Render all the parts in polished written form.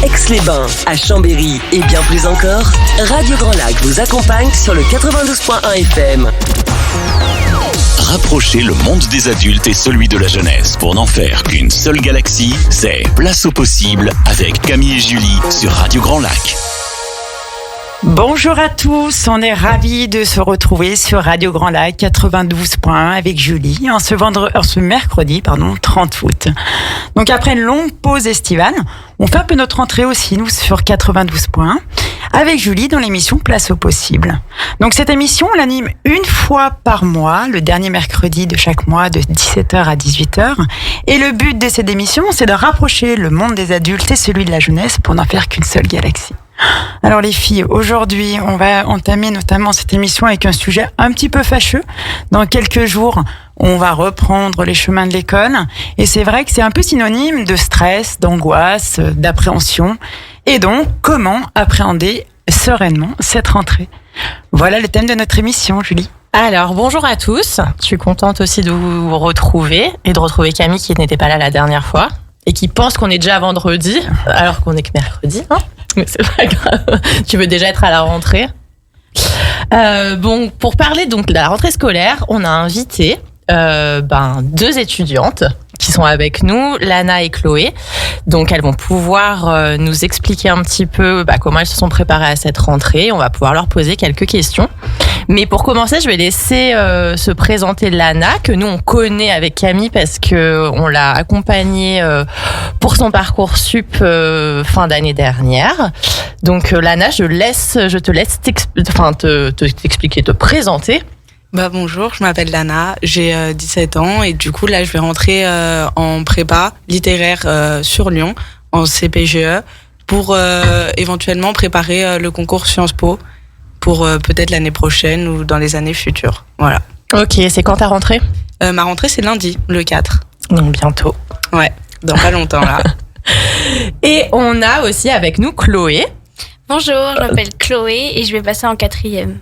à Aix-les-Bains, à Chambéry et bien plus encore, Radio Grand Lac vous accompagne sur le 92.1 FM. Rapprocher le monde des adultes et celui de la jeunesse pour n'en faire qu'une seule galaxie, c'est Place au possible avec Camille et Julie sur Radio Grand Lac. Bonjour à tous, on est ravis de se retrouver sur Radio Grand Lac 92.1 avec Julie en ce mercredi 30 août. Donc après une longue pause estivale, on fait un peu notre entrée aussi nous sur 92.1 avec Julie dans l'émission Place au possible. Donc cette émission, on l'anime une fois par mois, le dernier mercredi de chaque mois de 17h à 18h. Et le but de cette émission, c'est de rapprocher le monde des adultes et celui de la jeunesse pour n'en faire qu'une seule galaxie. Alors les filles, aujourd'hui, on va entamer notamment cette émission avec un sujet un petit peu fâcheux. Dans quelques jours, on va reprendre les chemins de l'école. Et c'est vrai que c'est un peu synonyme de stress, d'angoisse, d'appréhension. Et donc, comment appréhender sereinement cette rentrée ? Voilà le thème de notre émission, Julie. Alors, bonjour à tous. Je suis contente aussi de vous retrouver et de retrouver Camille qui n'était pas là la dernière fois et qui pense qu'on est déjà vendredi alors qu'on est que mercredi. Mais c'est pas grave. Tu veux déjà être à la rentrée. Bon, pour parler donc de la rentrée scolaire, on a invité deux étudiantes qui sont avec nous, Lana et Chloé. Donc, elles vont pouvoir nous expliquer un petit peu comment elles se sont préparées à cette rentrée. On va pouvoir leur poser quelques questions. Mais pour commencer, je vais laisser se présenter Lana, que nous, on connaît avec Camille parce que on l'a accompagnée pour son Parcoursup fin d'année dernière. Donc, Lana, je te laisse t'expliquer, te présenter. Bonjour, je m'appelle Lana, j'ai 17 ans et du coup là je vais rentrer en prépa littéraire sur Lyon en CPGE pour éventuellement préparer le concours Sciences Po pour peut-être l'année prochaine ou dans les années futures. Voilà. Ok, c'est quand ta rentrée ? Ma rentrée c'est lundi, le 4. Donc bientôt. Ouais, dans pas longtemps là. Et on a aussi avec nous Chloé. Bonjour, je m'appelle Chloé et je vais passer en 4e.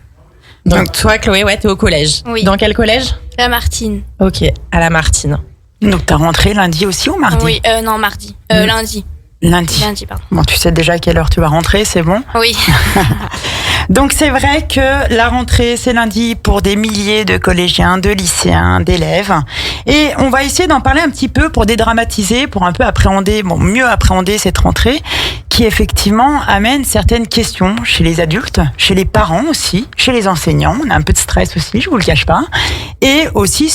Donc toi, Chloé, t'es au collège. Oui. Dans quel collège ? La Martine. Ok, à la Martine. Donc t'as rentré lundi aussi ou mardi ? Oui, non, mardi. Lundi. Lundi, pardon. Bon, tu sais déjà à quelle heure tu vas rentrer, c'est bon ? Oui. Donc c'est vrai que la rentrée, c'est lundi pour des milliers de collégiens, de lycéens, d'élèves. Et on va essayer d'en parler un petit peu pour dédramatiser, pour un peu mieux appréhender cette rentrée qui effectivement amène certaines questions chez les adultes, chez les parents aussi, chez les enseignants. On a un peu de stress aussi, je vous le cache pas. Et aussi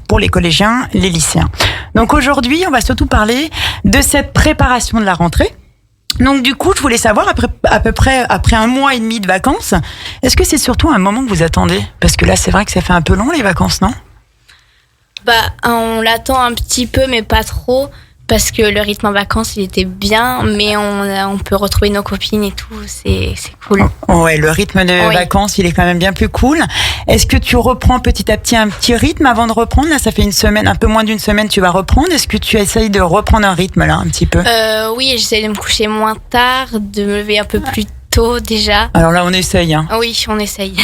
pour les collégiens, les lycéens. Donc aujourd'hui, on va surtout parler de cette préparation de la rentrée. Donc du coup, je voulais savoir, à peu près après un mois et demi de vacances, est-ce que c'est surtout un moment que vous attendez ? Parce que là, c'est vrai que ça fait un peu long les vacances, non ? On l'attend un petit peu, mais pas trop, parce que le rythme en vacances, il était bien, mais on peut retrouver nos copines et tout, c'est cool. Ouais, le rythme de vacances, il est quand même bien plus cool. Est-ce que tu reprends petit à petit un petit rythme avant de reprendre ? Là, ça fait une semaine, un peu moins d'une semaine, tu vas reprendre. Est-ce que tu essayes de reprendre un rythme là, un petit peu ? Oui, j'essaie de me coucher moins tard, de me lever un peu plus tôt déjà. Alors là, on essaye. Oui, on essaye.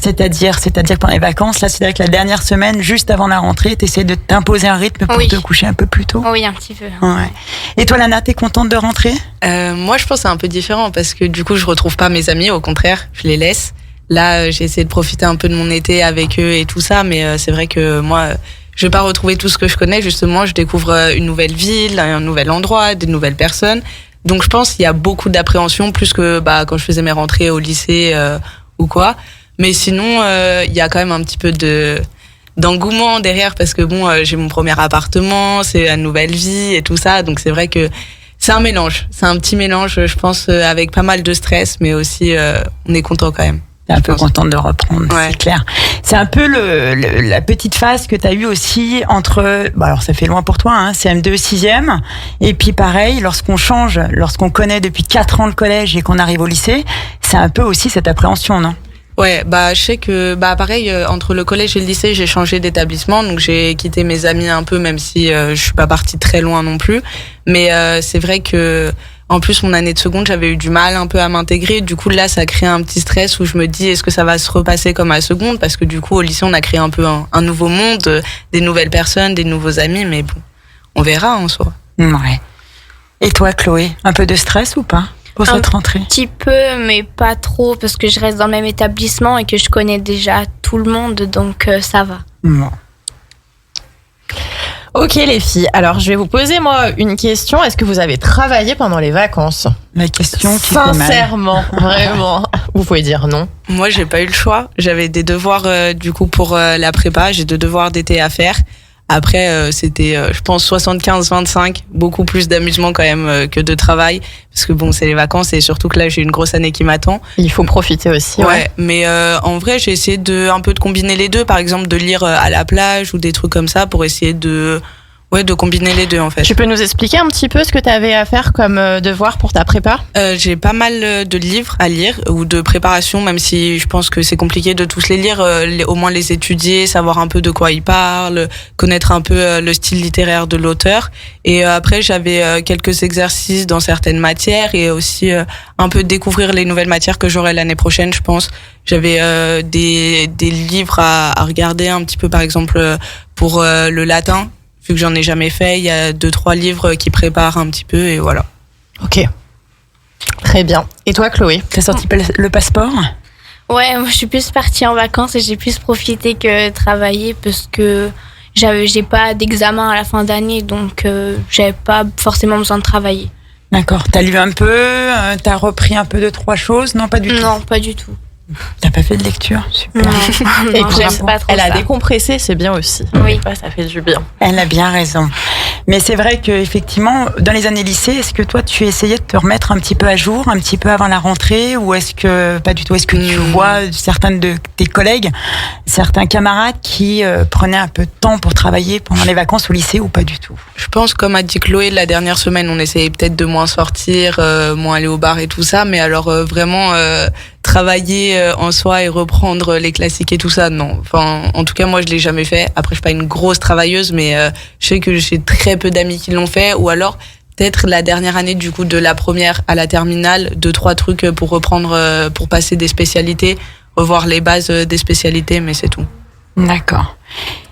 C'est-à-dire que pendant les vacances, là, c'est vrai que la dernière semaine, juste avant la rentrée, tu essaies de t'imposer un rythme pour te coucher un peu plus tôt. Oui, un petit peu. Ouais. Et toi, Lana, t'es contente de rentrer ? Moi, je pense que c'est un peu différent parce que du coup, je retrouve pas mes amis, au contraire, je les laisse. Là, j'ai essayé de profiter un peu de mon été avec eux et tout ça, mais c'est vrai que moi, je vais pas retrouver tout ce que je connais. Justement, je découvre une nouvelle ville, un nouvel endroit, des nouvelles personnes. Donc je pense qu'il y a beaucoup d'appréhension plus que quand je faisais mes rentrées au lycée ou quoi. Mais sinon il y a quand même un petit peu d'engouement derrière parce que j'ai mon premier appartement, c'est une nouvelle vie et tout ça. Donc c'est vrai que c'est un mélange, c'est un petit mélange je pense avec pas mal de stress mais aussi on est content quand même. T'es un peu contente de reprendre, ouais. C'est clair. C'est un peu la petite phase que t'as eue aussi entre, alors ça fait loin pour toi, hein, CM2, 6e, et puis pareil, lorsqu'on connaît depuis 4 ans le collège et qu'on arrive au lycée, c'est un peu aussi cette appréhension, non ? Ouais, je sais que pareil entre le collège et le lycée, j'ai changé d'établissement, donc j'ai quitté mes amis un peu même si je suis pas partie très loin non plus, mais c'est vrai que en plus mon année de seconde, j'avais eu du mal un peu à m'intégrer, du coup là ça crée un petit stress où je me dis est-ce que ça va se repasser comme à seconde parce que du coup au lycée on a créé un peu un nouveau monde, des nouvelles personnes, des nouveaux amis, mais bon, on verra en soi. Ouais. Et toi, Chloé, un peu de stress ou pas pour cette rentrée? Un petit peu, mais pas trop, parce que je reste dans le même établissement et que je connais déjà tout le monde, donc ça va. Bon. Ok les filles, alors je vais vous poser moi une question. Est-ce que vous avez travaillé pendant les vacances? La question qui fait mal. Sincèrement, vraiment. Vous pouvez dire non. Moi, j'ai pas eu le choix. J'avais des devoirs du coup pour la prépa. J'ai 2 devoirs d'été à faire. Après, c'était, je pense, 75-25. Beaucoup plus d'amusement quand même que de travail. Parce que bon, c'est les vacances et surtout que là, j'ai une grosse année qui m'attend. Il faut profiter aussi. Ouais, mais en vrai, j'ai essayé un peu de combiner les deux. Par exemple, de lire à la plage ou des trucs comme ça pour essayer de combiner les deux en fait. Tu peux nous expliquer un petit peu ce que tu avais à faire comme devoir pour ta prépa? J'ai pas mal de livres à lire ou de préparation, même si je pense que c'est compliqué de tous les lire, au moins les étudier, savoir un peu de quoi ils parlent, connaître un peu le style littéraire de l'auteur. Et après, j'avais quelques exercices dans certaines matières et aussi un peu découvrir les nouvelles matières que j'aurai l'année prochaine, je pense. J'avais des livres à regarder un petit peu, par exemple, pour le latin. Vu que j'en ai jamais fait, il y a 2-3 livres qui préparent un petit peu et voilà. Ok. Très bien. Et toi, Chloé? T'as sorti le passeport? Ouais, moi je suis plus partie en vacances et j'ai plus profité que travailler parce que j'ai pas d'examen à la fin d'année, donc j'avais pas forcément besoin de travailler. D'accord. T'as lu un peu, t'as repris un peu 2-3 choses? Non, pas du tout. Non, pas du tout. T'as pas fait de lecture? Super. Non, Écoute, j'aime pas trop elle a ça. décompressé, c'est bien aussi. Oui. Ouais, ça fait du bien. Elle a bien raison. Mais c'est vrai qu'effectivement, dans les années lycée, est-ce que toi, tu essayais de te remettre un petit peu à jour, un petit peu avant la rentrée, ou est-ce que pas du tout? Est-ce que tu vois certains de tes collègues, certains camarades qui prenaient un peu de temps pour travailler pendant les vacances au lycée ou pas du tout? Je pense, comme a dit Chloé, la dernière semaine, on essayait peut-être de moins sortir, moins aller au bar et tout ça, mais alors vraiment travailler en soi et reprendre les classiques et tout ça, non. Enfin, en tout cas, moi, je l'ai jamais fait. Après, je suis pas une grosse travailleuse, mais je sais que j'ai très peu d'amis qui l'ont fait, ou alors peut-être la dernière année du coup de la première à la terminale, 2-3 trucs pour reprendre, pour passer des spécialités, revoir les bases des spécialités, mais c'est tout. D'accord.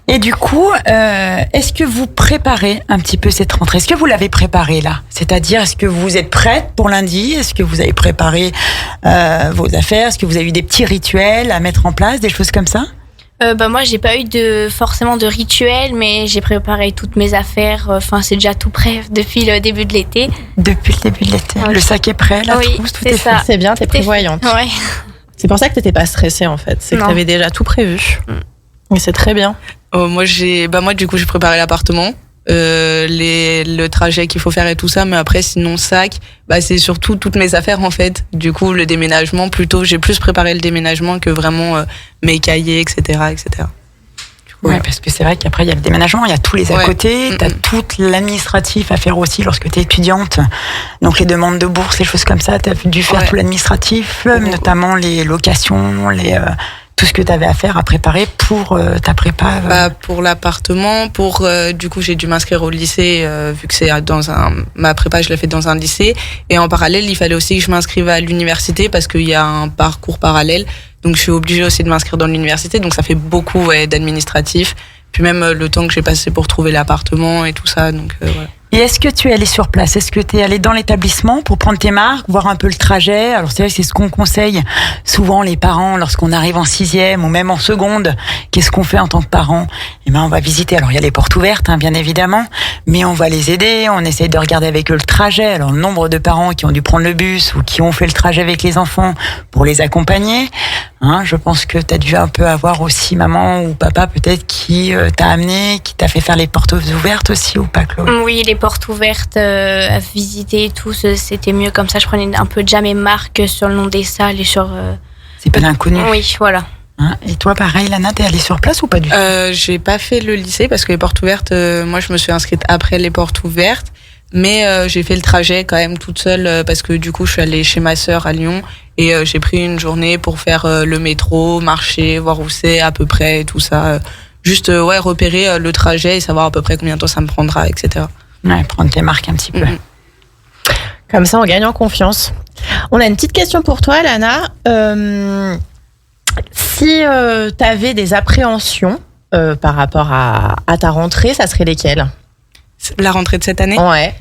Et du coup, est-ce que vous préparez un petit peu cette rentrée? Est-ce que vous l'avez préparée là? C'est-à-dire, est-ce que vous êtes prête pour lundi? Est-ce que vous avez préparé vos affaires? Est-ce que vous avez eu des petits rituels à mettre en place, des choses comme ça? Moi, j'ai pas eu forcément de rituel, mais j'ai préparé toutes mes affaires. Enfin, c'est déjà tout prêt depuis le début de l'été. Depuis le début de l'été. Oui. Le sac est prêt, la Oui, trousse, tout c'est est ça. fait. C'est bien, t'es prévoyante. Ouais. C'est pour ça que t'étais pas stressée en fait. C'est que Non. t'avais déjà tout prévu. Et c'est très bien. Moi, du coup, j'ai préparé l'appartement, le trajet qu'il faut faire et tout ça, mais après, sinon, sac, c'est surtout toutes mes affaires, en fait. Du coup, le déménagement, plutôt, j'ai plus préparé le déménagement que vraiment mes cahiers, etc., etc. Ouais, parce que c'est vrai qu'après, il y a le déménagement, il y a tous les à côté, t'as tout l'administratif à faire aussi lorsque t'es étudiante. Donc, les demandes de bourse, les choses comme ça, t'as dû faire tout l'administratif, notamment les locations, tout ce que t'avais à faire, à préparer pour ta prépa. Pour l'appartement, du coup, j'ai dû m'inscrire au lycée, vu que c'est ma prépa, je l'ai fait dans un lycée. Et en parallèle, il fallait aussi que je m'inscrive à l'université parce qu'il y a un parcours parallèle. Donc, je suis obligée aussi de m'inscrire dans l'université. Donc, ça fait beaucoup d'administratif. Puis même le temps que j'ai passé pour trouver l'appartement et tout ça. Donc, voilà. Et est-ce que tu es allé sur place? Est-ce que tu es allé dans l'établissement pour prendre tes marques, voir un peu le trajet? Alors c'est vrai que c'est ce qu'on conseille souvent les parents lorsqu'on arrive en 6e ou même en seconde. Qu'est-ce qu'on fait en tant que parent? Eh ben on va visiter. Alors il y a les portes ouvertes, bien évidemment, mais on va les aider. On essaye de regarder avec eux le trajet. Alors le nombre de parents qui ont dû prendre le bus ou qui ont fait le trajet avec les enfants pour les accompagner. Je pense que tu as dû un peu avoir aussi maman ou papa peut-être qui t'a amené, qui t'a fait faire les portes ouvertes aussi ou pas, Chloé? Oui, les portes ouvertes à visiter et tout, c'était mieux comme ça. Je prenais un peu déjà mes marques sur le nom des salles et sur... C'est pas l'inconnu. Oui, voilà. Et toi, pareil, Lana, t'es allée sur place ou pas du tout? J'ai pas fait le lycée parce que les portes ouvertes, moi je me suis inscrite après les portes ouvertes. Mais j'ai fait le trajet quand même toute seule parce que du coup je suis allée chez ma sœur à Lyon et j'ai pris une journée pour faire le métro, marcher, voir où c'est à peu près et tout ça. Juste repérer le trajet et savoir à peu près combien de temps ça me prendra, etc. Ouais, prendre tes marques un petit peu. Comme ça, on gagne en confiance. On a une petite question pour toi, Lana. Si tu avais des appréhensions par rapport à ta rentrée, ça serait lesquelles? La rentrée de cette année? Ouais.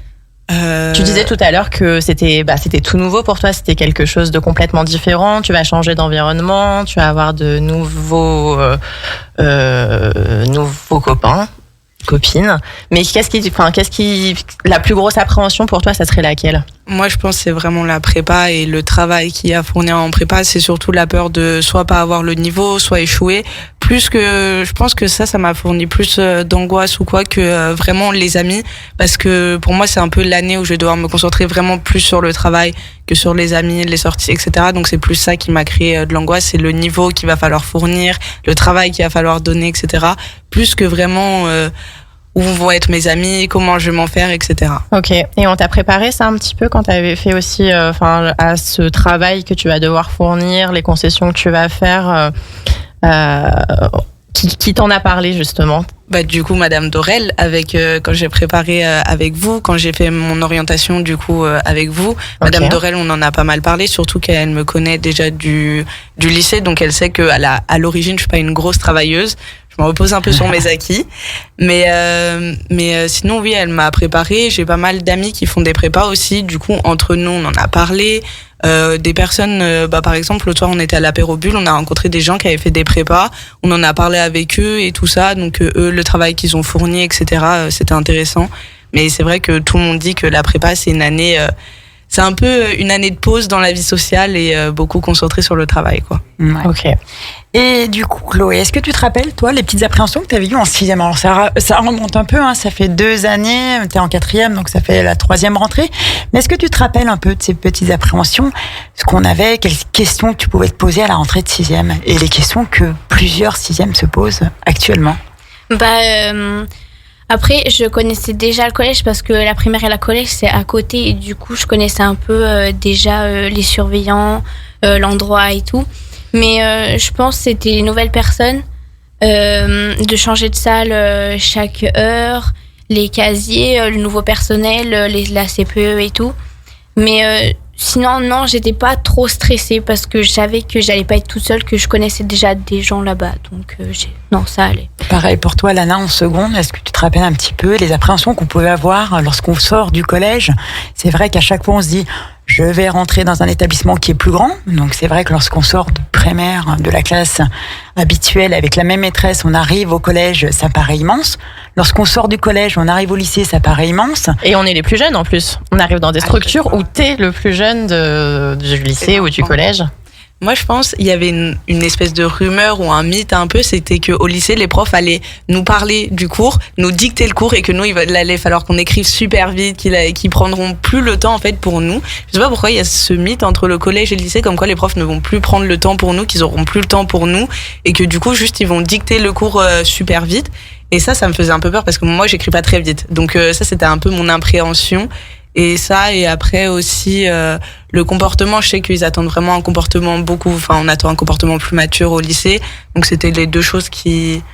Tu Tu disais tout à l'heure que c'était tout nouveau pour toi, c'était quelque chose de complètement différent. Tu vas changer d'environnement, tu vas avoir de nouveaux copains, copines. Mais la plus grosse appréhension pour toi, ça serait laquelle? Moi, je pense que c'est vraiment la prépa et le travail qu'il y a à fournir en prépa. C'est surtout la peur de soit pas avoir le niveau, soit échouer. Plus que, je pense que ça m'a fourni plus d'angoisse ou quoi que vraiment les amis. Parce que pour moi, c'est un peu l'année où je vais devoir me concentrer vraiment plus sur le travail que sur les amis, les sorties, etc. Donc c'est plus ça qui m'a créé de l'angoisse. C'est le niveau qu'il va falloir fournir, le travail qu'il va falloir donner, etc. Plus que vraiment où vont être mes amis, comment je vais m'en faire, etc. Ok. Et on t'a préparé ça un petit peu quand tu avais fait aussi, à ce travail que tu vas devoir fournir, les concessions que tu vas faire. Qui t'en a parlé justement? Du coup, Madame Dorel, quand j'ai préparé avec vous, quand j'ai fait mon orientation du coup avec vous, Madame Dorel, on en a pas mal parlé, surtout qu'elle me connaît déjà du lycée, donc elle sait que à l'origine, je suis pas une grosse travailleuse. Je me repose un peu sur mes acquis, mais sinon oui, elle m'a préparé. J'ai pas mal d'amis qui font des prépas aussi. Du coup, entre nous, on en a parlé. Des personnes, par exemple, l'autre soir, on était à l'apéro bulle, on a rencontré des gens qui avaient fait des prépas. On en a parlé avec eux et tout ça. Donc eux, le travail qu'ils ont fourni, etc. C'était intéressant. Mais c'est vrai que tout le monde dit que la prépa, c'est une année. C'est un peu une année de pause dans la vie sociale et beaucoup concentrée sur le travail, quoi. Ouais. Ok. Et du coup, Chloé, est-ce que tu te rappelles, toi, les petites appréhensions que tu avais eues en 6e? Alors, ça remonte un peu, hein, ça fait 2 années, tu es en 4e, donc ça fait la 3e rentrée. Mais est-ce que tu te rappelles un peu de ces petites appréhensions? Ce qu'on avait, quelles questions que tu pouvais te poser à la rentrée de 6e? Et les questions que plusieurs 6e se posent actuellement? Après, je connaissais déjà le collège parce que la primaire et la collège, c'est à côté. Et du coup, je connaissais un peu déjà les surveillants, l'endroit et tout. Mais je pense que c'était les nouvelles personnes, de changer de salle chaque heure, les casiers, le nouveau personnel, la CPE et tout. Mais sinon, non, j'étais pas trop stressée parce que je savais que j'allais pas être toute seule, que je connaissais déjà des gens là-bas. Donc, non, ça allait. Pareil pour toi, Lana, en seconde, est-ce que tu te rappelles un petit peu les appréhensions qu'on pouvait avoir lorsqu'on sort du collège? C'est vrai qu'à chaque fois, on se dit, je vais rentrer dans un établissement qui est plus grand. Donc c'est vrai que lorsqu'on sort de primaire, de la classe habituelle avec la même maîtresse, on arrive au collège, ça paraît immense. Lorsqu'on sort du collège, on arrive au lycée, ça paraît immense. Et on est les plus jeunes en plus. On arrive dans des structures où t'es le plus jeune du lycée ou du collège. Moi, je pense qu'il y avait une espèce de rumeur ou un mythe un peu, c'était qu'au lycée, les profs allaient nous parler du cours, nous dicter le cours et que nous, il allait falloir qu'on écrive super vite, qu'ils prendront plus le temps en fait pour nous. Je sais pas pourquoi il y a ce mythe entre le collège et le lycée, comme quoi les profs ne vont plus prendre le temps pour nous, qu'ils auront plus le temps pour nous et que du coup, juste ils vont dicter le cours super vite. Et ça me faisait un peu peur parce que moi, j'écris pas très vite. Donc ça, c'était un peu mon appréhension. Et ça, et après aussi le comportement, je sais qu'ils attendent vraiment un comportement on attend un comportement plus mature au lycée, donc c'était les deux choses qui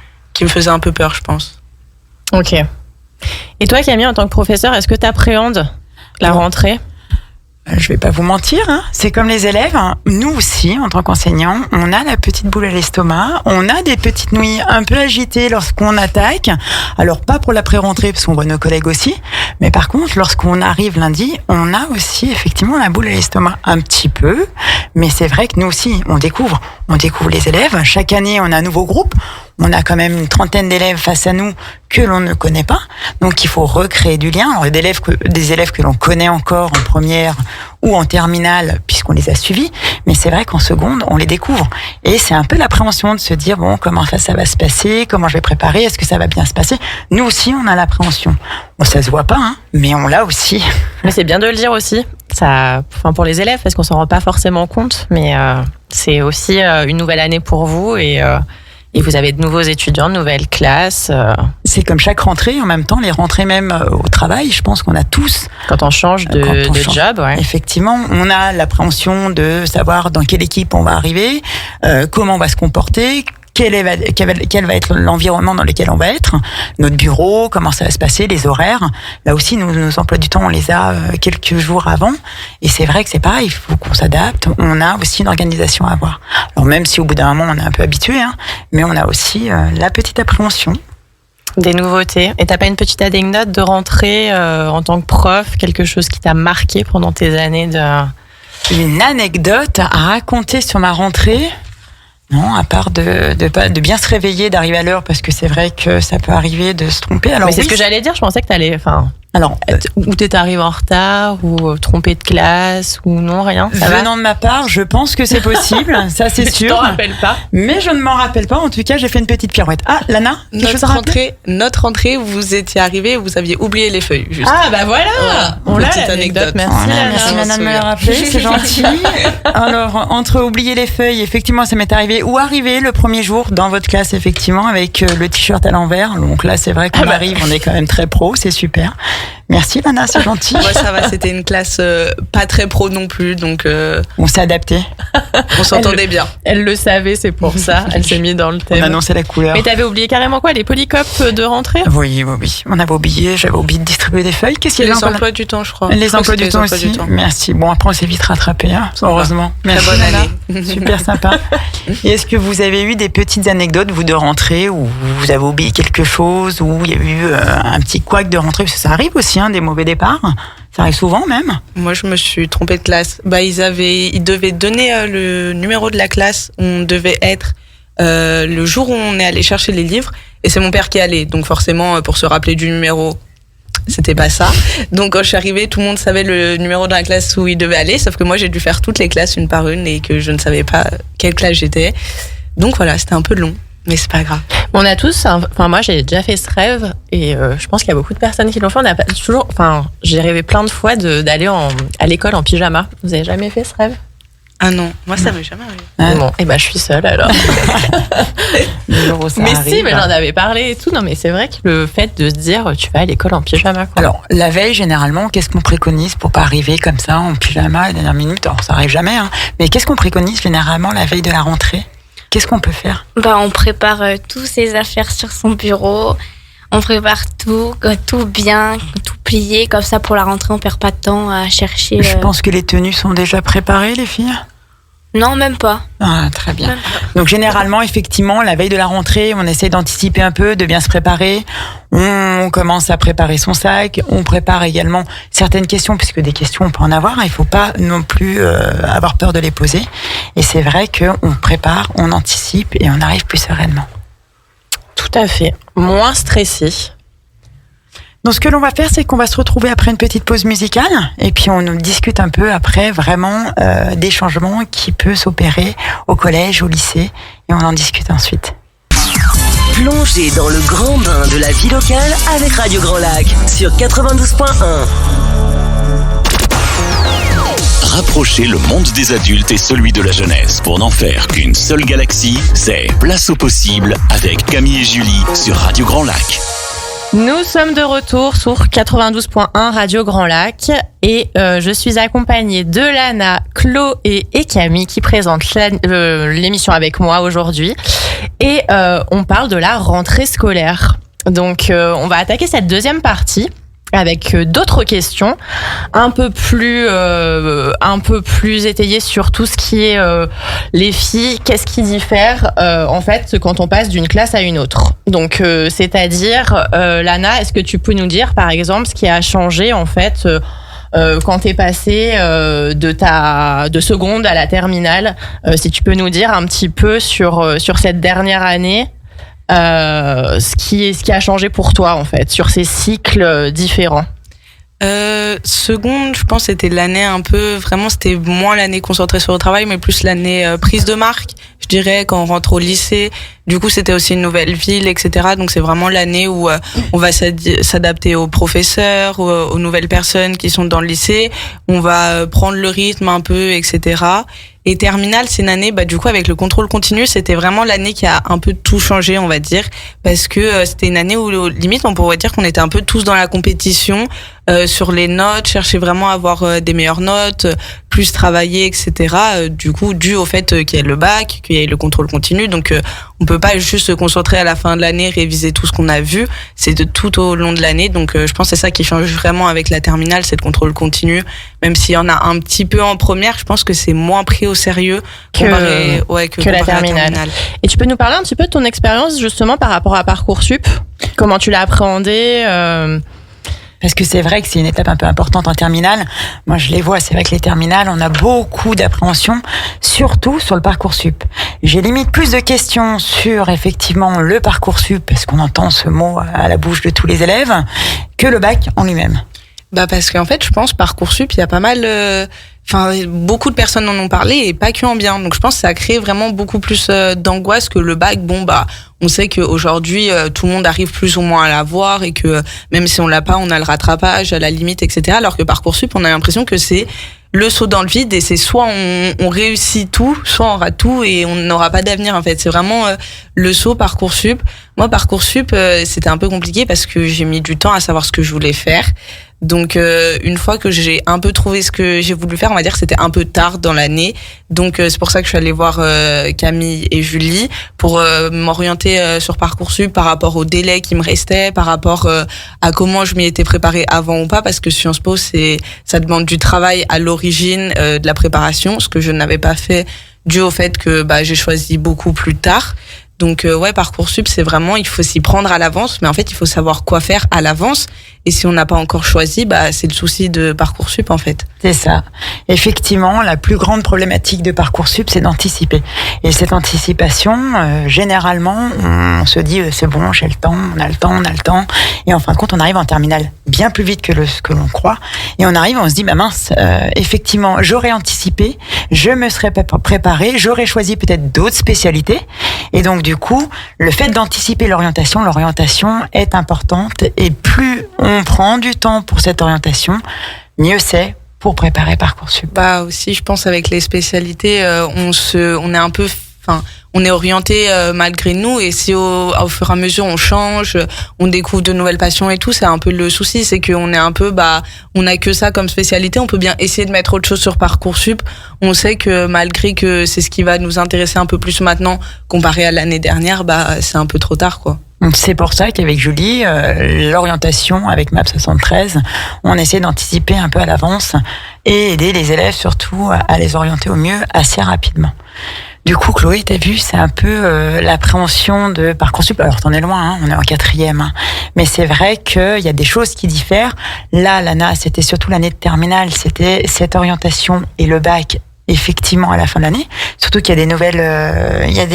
me faisaient un peu peur, je pense. Ok. Et toi, Camille, en tant que professeur, est-ce que tu appréhendes la rentrée? Je vais pas vous mentir, hein. C'est comme les élèves, hein. Nous aussi, en tant qu'enseignants, on a la petite boule à l'estomac, on a des petites nouilles un peu agitées lorsqu'on attaque. Alors pas pour la pré-rentrée, parce qu'on voit nos collègues aussi, mais par contre, lorsqu'on arrive lundi, on a aussi effectivement la boule à l'estomac un petit peu, mais c'est vrai que nous aussi, on découvre les élèves. Chaque année, on a un nouveau groupe. On a quand même une 30aine d'élèves face à nous que l'on ne connaît pas. Donc, il faut recréer du lien. Alors, des élèves que l'on connaît encore en première ou en terminale, puisqu'on les a suivis. Mais c'est vrai qu'en seconde, on les découvre. Et c'est un peu l'appréhension de se dire, bon, comment ça va se passer? Comment je vais préparer? Est-ce que ça va bien se passer? Nous aussi, on a l'appréhension. Bon, ça se voit pas, hein, mais on l'a aussi. Mais c'est bien de le dire aussi. Pour les élèves, parce qu'on s'en rend pas forcément compte. Mais c'est aussi une nouvelle année pour vous et vous avez de nouveaux étudiants, de nouvelles classes. C'est comme chaque rentrée, en même temps, les rentrées même au travail, je pense qu'on a tous. Quand on change de job, ouais. Effectivement, on a l'appréhension de savoir dans quelle équipe on va arriver, comment on va se comporter, quel va être l'environnement dans lequel on va être, notre bureau, comment ça va se passer, les horaires. Là aussi, nos emplois du temps, on les a quelques jours avant. Et c'est vrai que c'est pareil, il faut qu'on s'adapte. On a aussi une organisation à avoir. Alors même si au bout d'un moment, on est un peu habitué, hein, mais on a aussi la petite appréhension. Des nouveautés. Et t'as pas une petite anecdote de rentrée en tant que prof, quelque chose qui t'a marqué pendant tes années de... Une anecdote à raconter sur ma rentrée? Non, à part de bien se réveiller, d'arriver à l'heure, parce que c'est vrai que ça peut arriver de se tromper. Alors, mais c'est ce que j'allais dire, je pensais que t'allais... Enfin, alors, ou t'étais arrivé en retard, ou trompé de classe, ou non, rien. Ça va venant de ma part, je pense que c'est possible, ça c'est sûr. Je t'en rappelle pas. Mais je ne m'en rappelle pas, en tout cas j'ai fait une petite pirouette. Ah, Lana, notre rentrée, vous étiez arrivée, vous aviez oublié les feuilles. Juste. Ah bah voilà, on l'a l'anecdote, merci Lana. Merci Lana de me le rappeler, c'est gentil. Alors, entre oublier les feuilles, effectivement ça m'est arrivé, ou arriver le premier jour dans votre classe, effectivement, avec le t-shirt à l'envers. Donc là c'est vrai qu'on arrive, on est quand même très pro, c'est super. Merci Lana, c'est gentil. Moi ça va, c'était une classe pas très pro non plus, donc on s'est adapté. On s'entendait bien. Elle le savait, c'est pour ça. Elle s'est mise dans le thème. On annonçait la couleur. Mais t'avais oublié carrément quoi, les polycopes de rentrée? Oui. On avait oublié, j'avais oublié de distribuer des feuilles. Qu'est-ce qu'il y a? Les emplois du temps, je crois. Les emplois du temps aussi. Merci. Bon, après on s'est vite rattrapé, hein, heureusement. Merci, bonne année. Super sympa. Et est-ce que vous avez eu des petites anecdotes, vous, de rentrée, où vous avez oublié quelque chose, où il y a eu un petit couac de rentrée? Parce que ça arrive aussi, hein, des mauvais départs. Ça arrive souvent même. Moi, je me suis trompée de classe. Ils devaient donner le numéro de la classe. On devait être le jour où on est allé chercher les livres. Et c'est mon père qui est allé. Donc forcément, pour se rappeler du numéro, c'était pas ça. Donc quand je suis arrivée, tout le monde savait le numéro de la classe où il devait aller. Sauf que moi, j'ai dû faire toutes les classes une par une et que je ne savais pas quelle classe j'étais. Donc voilà, c'était un peu long. Mais c'est pas grave. On a tous, enfin moi j'ai déjà fait ce rêve et je pense qu'il y a beaucoup de personnes qui l'ont fait. On a pas toujours, enfin j'ai rêvé plein de fois d'aller à l'école en pyjama. Vous avez jamais fait ce rêve? Ah non, moi ça m'est jamais arrivé. Bon, et ben je suis seule alors. Mais si, mais j'en avais parlé et tout. Non mais c'est vrai que le fait de se dire tu vas à l'école en pyjama. Quoi. Alors la veille généralement, qu'est-ce qu'on préconise pour pas arriver comme ça en pyjama à la dernière minute? Alors ça arrive jamais, hein. Mais qu'est-ce qu'on préconise généralement la veille de la rentrée? Qu'est-ce qu'on peut faire? On prépare toutes ses affaires sur son bureau. On prépare tout bien, tout plié. Comme ça, pour la rentrée, on perd pas de temps à chercher. Je pense que les tenues sont déjà préparées, les filles? Non, même pas. Ah, très bien. Donc généralement, effectivement, la veille de la rentrée, on essaie d'anticiper un peu, de bien se préparer. On commence à préparer son sac. On prépare également certaines questions, puisque des questions, on peut en avoir. Il faut pas non plus avoir peur de les poser. Et c'est vrai qu'on prépare, on anticipe et on arrive plus sereinement. Tout à fait. Moins stressé. Donc ce que l'on va faire, c'est qu'on va se retrouver après une petite pause musicale et puis on discute un peu après vraiment des changements qui peuvent s'opérer au collège, au lycée et on en discute ensuite. Plongez dans le grand bain de la vie locale avec Radio Grand Lac sur 92.1. Rapprocher le monde des adultes et celui de la jeunesse pour n'en faire qu'une seule galaxie, c'est Place au possible avec Camille et Julie sur Radio Grand Lac. Nous sommes de retour sur 92.1 Radio Grand Lac et je suis accompagnée de Lana, Chloé et Camille qui présentent l'émission avec moi aujourd'hui et on parle de la rentrée scolaire. Donc on va attaquer cette deuxième partie avec d'autres questions un peu plus étayées sur tout ce qui est les filles, qu'est-ce qui diffère en fait quand on passe d'une classe à une autre. Donc c'est-à-dire Lana, est-ce que tu peux nous dire par exemple ce qui a changé en fait quand t'es passé de seconde à la terminale, si tu peux nous dire un petit peu sur cette dernière année. Ce qui a changé pour toi en fait sur ces cycles différents. Seconde, je pense c'était l'année un peu vraiment, c'était moins l'année concentrée sur le travail mais plus l'année prise de marque, je dirais, quand on rentre au lycée. Du coup c'était aussi une nouvelle ville, etc. Donc c'est vraiment l'année où on va s'adapter aux professeurs, aux nouvelles personnes qui sont dans le lycée, on va prendre le rythme un peu, etc. Et terminale, c'est une année, du coup, avec le contrôle continu, c'était vraiment l'année qui a un peu tout changé, on va dire, parce que c'était une année où, limite, on pourrait dire qu'on était un peu tous dans la compétition sur les notes, chercher vraiment à avoir des meilleures notes, plus travailler, etc. Du coup, dû au fait qu'il y ait le bac, qu'il y ait le contrôle continu, donc on peut pas juste se concentrer à la fin de l'année, réviser tout ce qu'on a vu. C'est de tout au long de l'année. Donc, je pense que c'est ça qui change vraiment avec la terminale, c'est le contrôle continu. Même s'il y en a un petit peu en première, je pense que c'est moins pris au sérieux que la terminale. Et tu peux nous parler un petit peu de ton expérience justement par rapport à Parcoursup? Comment tu l'as appréhendé? Parce que c'est vrai que c'est une étape un peu importante en terminale. Moi, je les vois, c'est vrai que les terminales, on a beaucoup d'appréhension, surtout sur le Parcoursup. J'ai limite plus de questions sur, effectivement, le Parcoursup, parce qu'on entend ce mot à la bouche de tous les élèves, que le bac en lui-même. Parce qu'en fait, je pense, Parcoursup, il y a pas mal... beaucoup de personnes en ont parlé et pas que en bien. Donc je pense que ça a créé vraiment beaucoup plus d'angoisse que le bac. On sait qu'aujourd'hui, tout le monde arrive plus ou moins à l'avoir et que même si on l'a pas, on a le rattrapage à la limite, etc. Alors que Parcoursup, on a l'impression que c'est le saut dans le vide et c'est soit on réussit tout, soit on rate tout et on n'aura pas d'avenir en fait. C'est vraiment le saut Parcoursup. Moi, Parcoursup, c'était un peu compliqué parce que j'ai mis du temps à savoir ce que je voulais faire. Donc une fois que j'ai un peu trouvé ce que j'ai voulu faire, on va dire que c'était un peu tard dans l'année. Donc c'est pour ça que je suis allée voir Camille et Julie pour m'orienter sur Parcoursup par rapport au délai qui me restait, par rapport à comment je m'y étais préparée avant ou pas, parce que Sciences Po ça demande du travail à l'origine de la préparation, ce que je n'avais pas fait dû au fait que j'ai choisi beaucoup plus tard. Donc Parcoursup, c'est vraiment, il faut s'y prendre à l'avance, mais en fait il faut savoir quoi faire à l'avance. Et si on n'a pas encore choisi, c'est le souci de Parcoursup en fait. C'est ça. Effectivement, la plus grande problématique de Parcoursup, c'est d'anticiper. Et cette anticipation, généralement, on se dit c'est bon, j'ai le temps, on a le temps. Et en fin de compte, on arrive en terminale bien plus vite que ce que l'on croit. Et on arrive, on se dit mince, effectivement, j'aurais anticipé, je me serais préparé, j'aurais choisi peut-être d'autres spécialités. Et donc du coup, le fait d'anticiper l'orientation est importante. Et plus on prend du temps pour cette orientation, mieux c'est pour préparer Parcoursup. Aussi, je pense avec les spécialités, on est un peu, on est orienté malgré nous. Et si au fur et à mesure on change, on découvre de nouvelles passions et tout, c'est un peu le souci, c'est qu'on est un peu, on a que ça comme spécialité. On peut bien essayer de mettre autre chose sur Parcoursup. On sait que malgré que c'est ce qui va nous intéresser un peu plus maintenant comparé à l'année dernière, c'est un peu trop tard, quoi. C'est pour ça qu'avec Julie, l'orientation avec MAP 73, on essaie d'anticiper un peu à l'avance et aider les élèves surtout à les orienter au mieux assez rapidement. Du coup, Chloé, t'as vu, c'est un peu l'appréhension de Parcoursup. Alors, t'en es loin, on est en 4e. Mais c'est vrai qu'il y a des choses qui diffèrent. Là, l'ANA, c'était surtout l'année de terminale, c'était cette orientation et le bac effectivement à la fin de l'année, surtout qu'il y a des nouvelles, il y a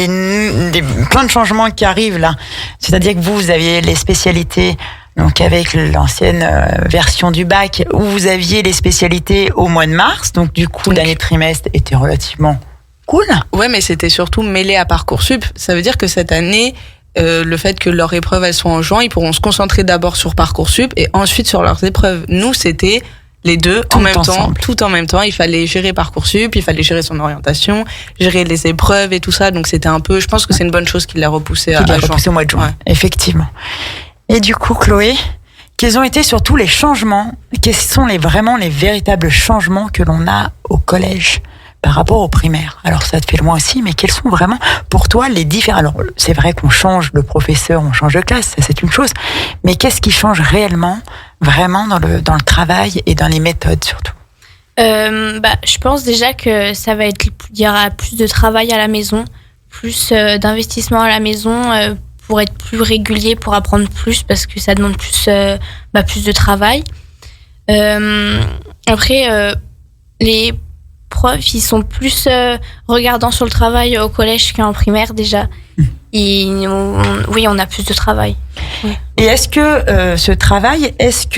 plein de changements qui arrivent là. C'est-à-dire que vous aviez les spécialités, donc avec l'ancienne version du bac, où vous aviez les spécialités au mois de mars, donc du coup l'année de trimestre était relativement cool. Ouais, mais c'était surtout mêlé à Parcoursup. Ça veut dire que cette année, le fait que leurs épreuves elles soient en juin, ils pourront se concentrer d'abord sur Parcoursup et ensuite sur leurs épreuves. Nous, c'était les deux tout en même temps. Il fallait gérer Parcoursup, il fallait gérer son orientation, gérer les épreuves et tout ça. Donc c'était un peu, je pense que c'est une bonne chose qu'il l'a repoussé à juin. Au mois de juin, effectivement. Et du coup, Chloé, quels ont été surtout les changements? Quels sont vraiment les véritables changements que l'on a au collège par rapport au primaire? Alors ça te fait loin aussi, mais quels sont vraiment pour toi les différents? Alors c'est vrai qu'on change de professeur, on change de classe, ça c'est une chose, mais qu'est-ce qui change réellement, vraiment dans le travail et dans les méthodes surtout? Je pense déjà que ça va être, il y aura plus de travail à la maison, plus d'investissement à la maison pour être plus régulier, pour apprendre plus, parce que ça demande plus de travail. Après, les profs, ils sont plus regardants sur le travail au collège qu'en primaire déjà. Oui, on a plus de travail. Ouais. Et est-ce que ce travail,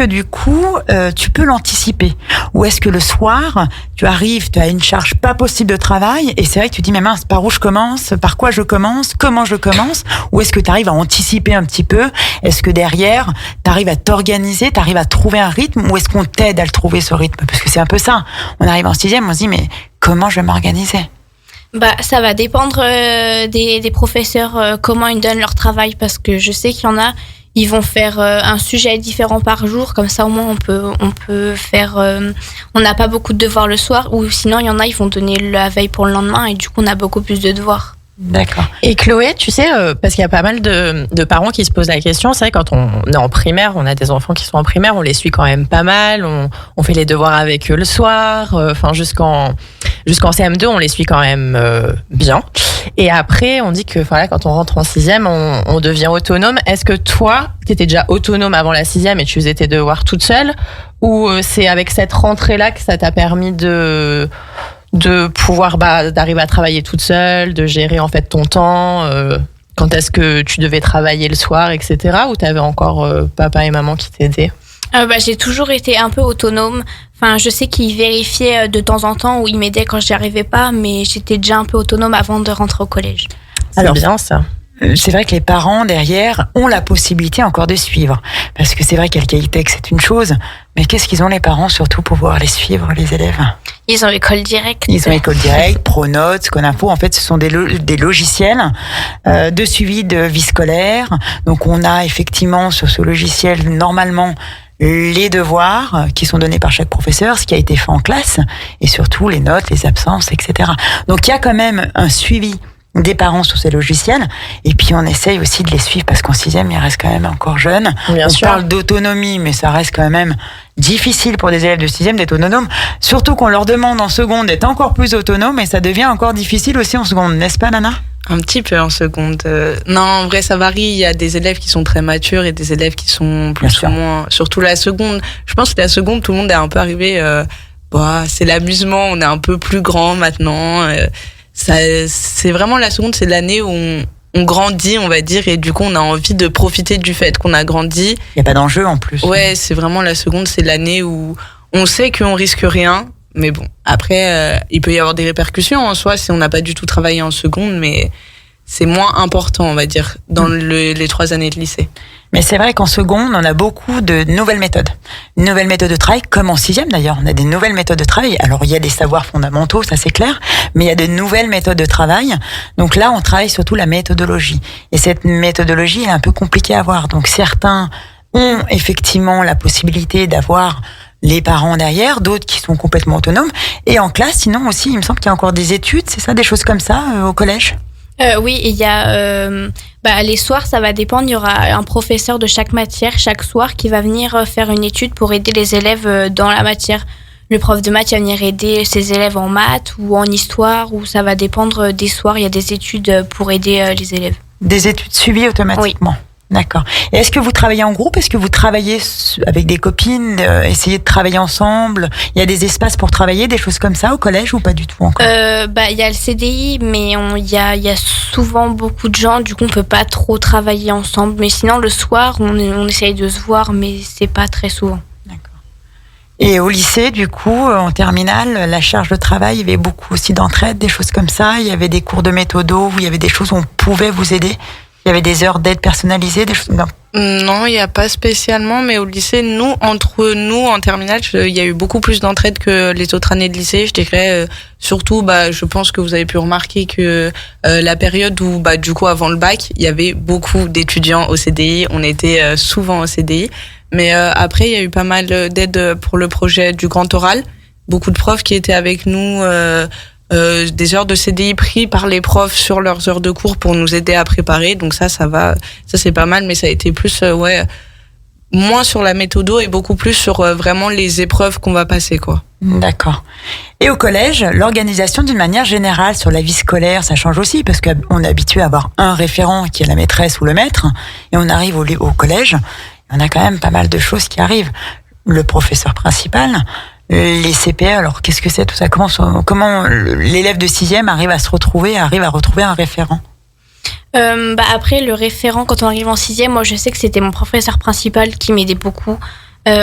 du coup, tu peux l'anticiper? Ou est-ce que le soir, tu as une charge pas possible de travail et c'est vrai que tu te dis, mais mince, par où je commence? Par quoi je commence? Comment je commence? Ou est-ce que tu arrives à anticiper un petit peu? Est-ce que derrière, tu arrives à t'organiser, tu arrives à trouver un rythme? Ou est-ce qu'on t'aide à le trouver, ce rythme? Parce que c'est un peu ça. On arrive en 6e, on se dit, mais comment je vais m'organiser? Ça va dépendre des professeurs, comment ils donnent leur travail, parce que je sais qu'il y en a, ils vont faire un sujet différent par jour, comme ça au moins on peut faire, on n'a pas beaucoup de devoirs le soir, ou sinon il y en a, ils vont donner la veille pour le lendemain et du coup on a beaucoup plus de devoirs. D'accord. Et Chloé, tu sais, parce qu'il y a pas mal de parents qui se posent la question, c'est vrai, quand on est en primaire, on a des enfants qui sont en primaire, on les suit quand même pas mal, on fait les devoirs avec eux le soir, jusqu'en CM2, on les suit quand même bien. Et après, on dit que voilà, quand on rentre en 6e, on devient autonome. Est-ce que toi, tu étais déjà autonome avant la 6e et tu faisais tes devoirs toute seule, ou c'est avec cette rentrée-là que ça t'a permis de pouvoir d'arriver à travailler toute seule, de gérer en fait ton temps, quand est-ce que tu devais travailler le soir, etc. Ou t'avais encore papa et maman qui t'aidaient? J'ai toujours été un peu autonome. Enfin, je sais qu'ils vérifiaient de temps en temps ou ils m'aidaient quand j'y arrivais pas, mais j'étais déjà un peu autonome avant de rentrer au collège. C'est bien ça. C'est vrai que les parents derrière ont la possibilité encore de suivre. Parce que c'est vrai qu'Alcaïtech, c'est une chose, mais qu'est-ce qu'ils ont les parents surtout pour pouvoir les suivre, les élèves? Ils ont l'école directe. Ils ont l'école directe, Pronote, Sconinfo. En fait, ce sont des logiciels de suivi de vie scolaire. Donc, on a effectivement sur ce logiciel, normalement, les devoirs qui sont donnés par chaque professeur, ce qui a été fait en classe, et surtout les notes, les absences, etc. Donc, il y a quand même un suivi des parents sur ces logiciels, et puis on essaye aussi de les suivre parce qu'en 6e, ils restent quand même encore jeunes. Bien sûr. Parle d'autonomie, mais ça reste quand même difficile pour des élèves de 6e d'être autonomes, surtout qu'on leur demande en seconde d'être encore plus autonomes, et ça devient encore difficile aussi en seconde, n'est-ce pas, Nana? Un petit peu en seconde. Non, en vrai, ça varie. Il y a des élèves qui sont très matures et des élèves qui sont plus ou moins... Surtout la seconde. Je pense que la seconde, tout le monde est un peu arrivé... c'est l'amusement, on est un peu plus grand maintenant. C'est vraiment la seconde, c'est l'année où on grandit, on va dire, et du coup on a envie de profiter du fait qu'on a grandi. Il n'y a pas d'enjeu en plus. Ouais, c'est vraiment la seconde, c'est l'année où on sait qu'on risque rien, mais bon, après il peut y avoir des répercussions en soi si on n'a pas du tout travaillé en seconde, mais c'est moins important, on va dire, dans les 3 années de lycée. Mais c'est vrai qu'en seconde, on a beaucoup de nouvelles méthodes. Nouvelles méthodes de travail, comme en 6e d'ailleurs. On a des nouvelles méthodes de travail. Alors, il y a des savoirs fondamentaux, ça c'est clair, mais il y a de nouvelles méthodes de travail. Donc là, on travaille surtout la méthodologie. Et cette méthodologie, elle est un peu compliquée à avoir. Donc certains ont effectivement la possibilité d'avoir les parents derrière, d'autres qui sont complètement autonomes. Et en classe, sinon aussi, il me semble qu'il y a encore des études, c'est ça, des choses comme ça au collège? Oui, il y a les soirs, ça va dépendre. Il y aura un professeur de chaque matière chaque soir qui va venir faire une étude pour aider les élèves dans la matière. Le prof de maths va venir aider ses élèves en maths ou en histoire, ou ça va dépendre des soirs. Il y a des études pour aider les élèves. Des études suivies automatiquement? Oui. D'accord. Et est-ce que vous travaillez en groupe? Est-ce que vous travaillez avec des copines, essayez de travailler ensemble? Il y a des espaces pour travailler, des choses comme ça au collège ou pas du tout encore? Il y a le CDI, mais il y a souvent beaucoup de gens, du coup on peut pas trop travailler ensemble. Mais sinon le soir, on essaye de se voir, mais c'est pas très souvent. D'accord. Et au lycée, du coup, en terminale, la charge de travail, il y avait beaucoup aussi d'entraide, des choses comme ça. Il y avait des cours de méthodo où il y avait des choses où on pouvait vous aider. Il y avait des heures d'aide personnalisées, des choses comme ça? Non, il n'y a pas spécialement, mais au lycée, entre nous, en terminale, il y a eu beaucoup plus d'entraide que les autres années de lycée. Je dirais, surtout, je pense que vous avez pu remarquer que la période où, du coup, avant le bac, il y avait beaucoup d'étudiants au CDI. On était souvent au CDI. Mais après, il y a eu pas mal d'aide pour le projet du grand oral. Beaucoup de profs qui étaient avec nous... des heures de CDI pris par les profs sur leurs heures de cours pour nous aider à préparer. Donc ça va, ça c'est pas mal, mais ça a été plus, moins sur la méthodo et beaucoup plus sur vraiment les épreuves qu'on va passer, quoi. D'accord. Et au collège, l'organisation d'une manière générale sur la vie scolaire, ça change aussi parce qu'on est habitué à avoir un référent qui est la maîtresse ou le maître, et on arrive au collège, on a quand même pas mal de choses qui arrivent. Le professeur principal, les CPE, alors qu'est-ce que c'est tout ça? Comment l'élève de 6e arrive à retrouver un référent? Après, le référent, quand on arrive en 6e, moi je sais que c'était mon professeur principal qui m'aidait beaucoup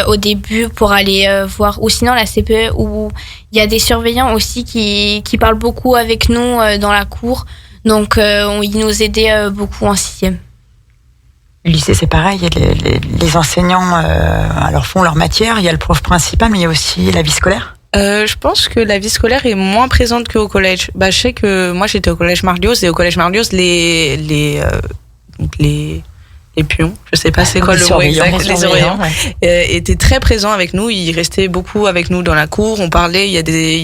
au début pour aller voir, ou sinon la CPE, où il y a des surveillants aussi qui parlent beaucoup avec nous dans la cour, donc ils nous aidaient beaucoup en 6e. Le lycée, c'est pareil, les enseignants alors font leur matière, il y a le prof principal, mais il y a aussi la vie scolaire. Je pense que la vie scolaire est moins présente qu'au collège. Je sais que moi j'étais au collège Marlios, et au collège Marlios, les épions, je sais pas c'est quoi le mot exact, les surveillants, étaient très présents avec nous. Ils restaient beaucoup avec nous dans la cour. On parlait, il y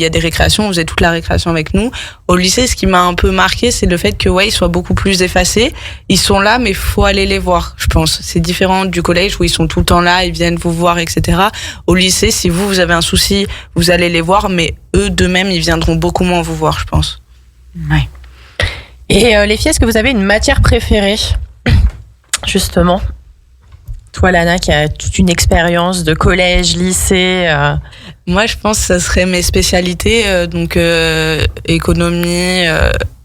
a des récréations, on faisait toute la récréation avec nous. Au lycée, ce qui m'a un peu marqué, c'est le fait que ils soient beaucoup plus effacés. Ils sont là, mais faut aller les voir, je pense. C'est différent du collège où ils sont tout le temps là, ils viennent vous voir, etc. Au lycée, si vous avez un souci, vous allez les voir, mais eux d'eux-mêmes, ils viendront beaucoup moins vous voir, je pense. Ouais. Et les filles, est-ce que vous avez une matière préférée ? Justement, toi Lana qui a toute une expérience de collège, lycée. Moi je pense que ça serait mes spécialités, donc économie,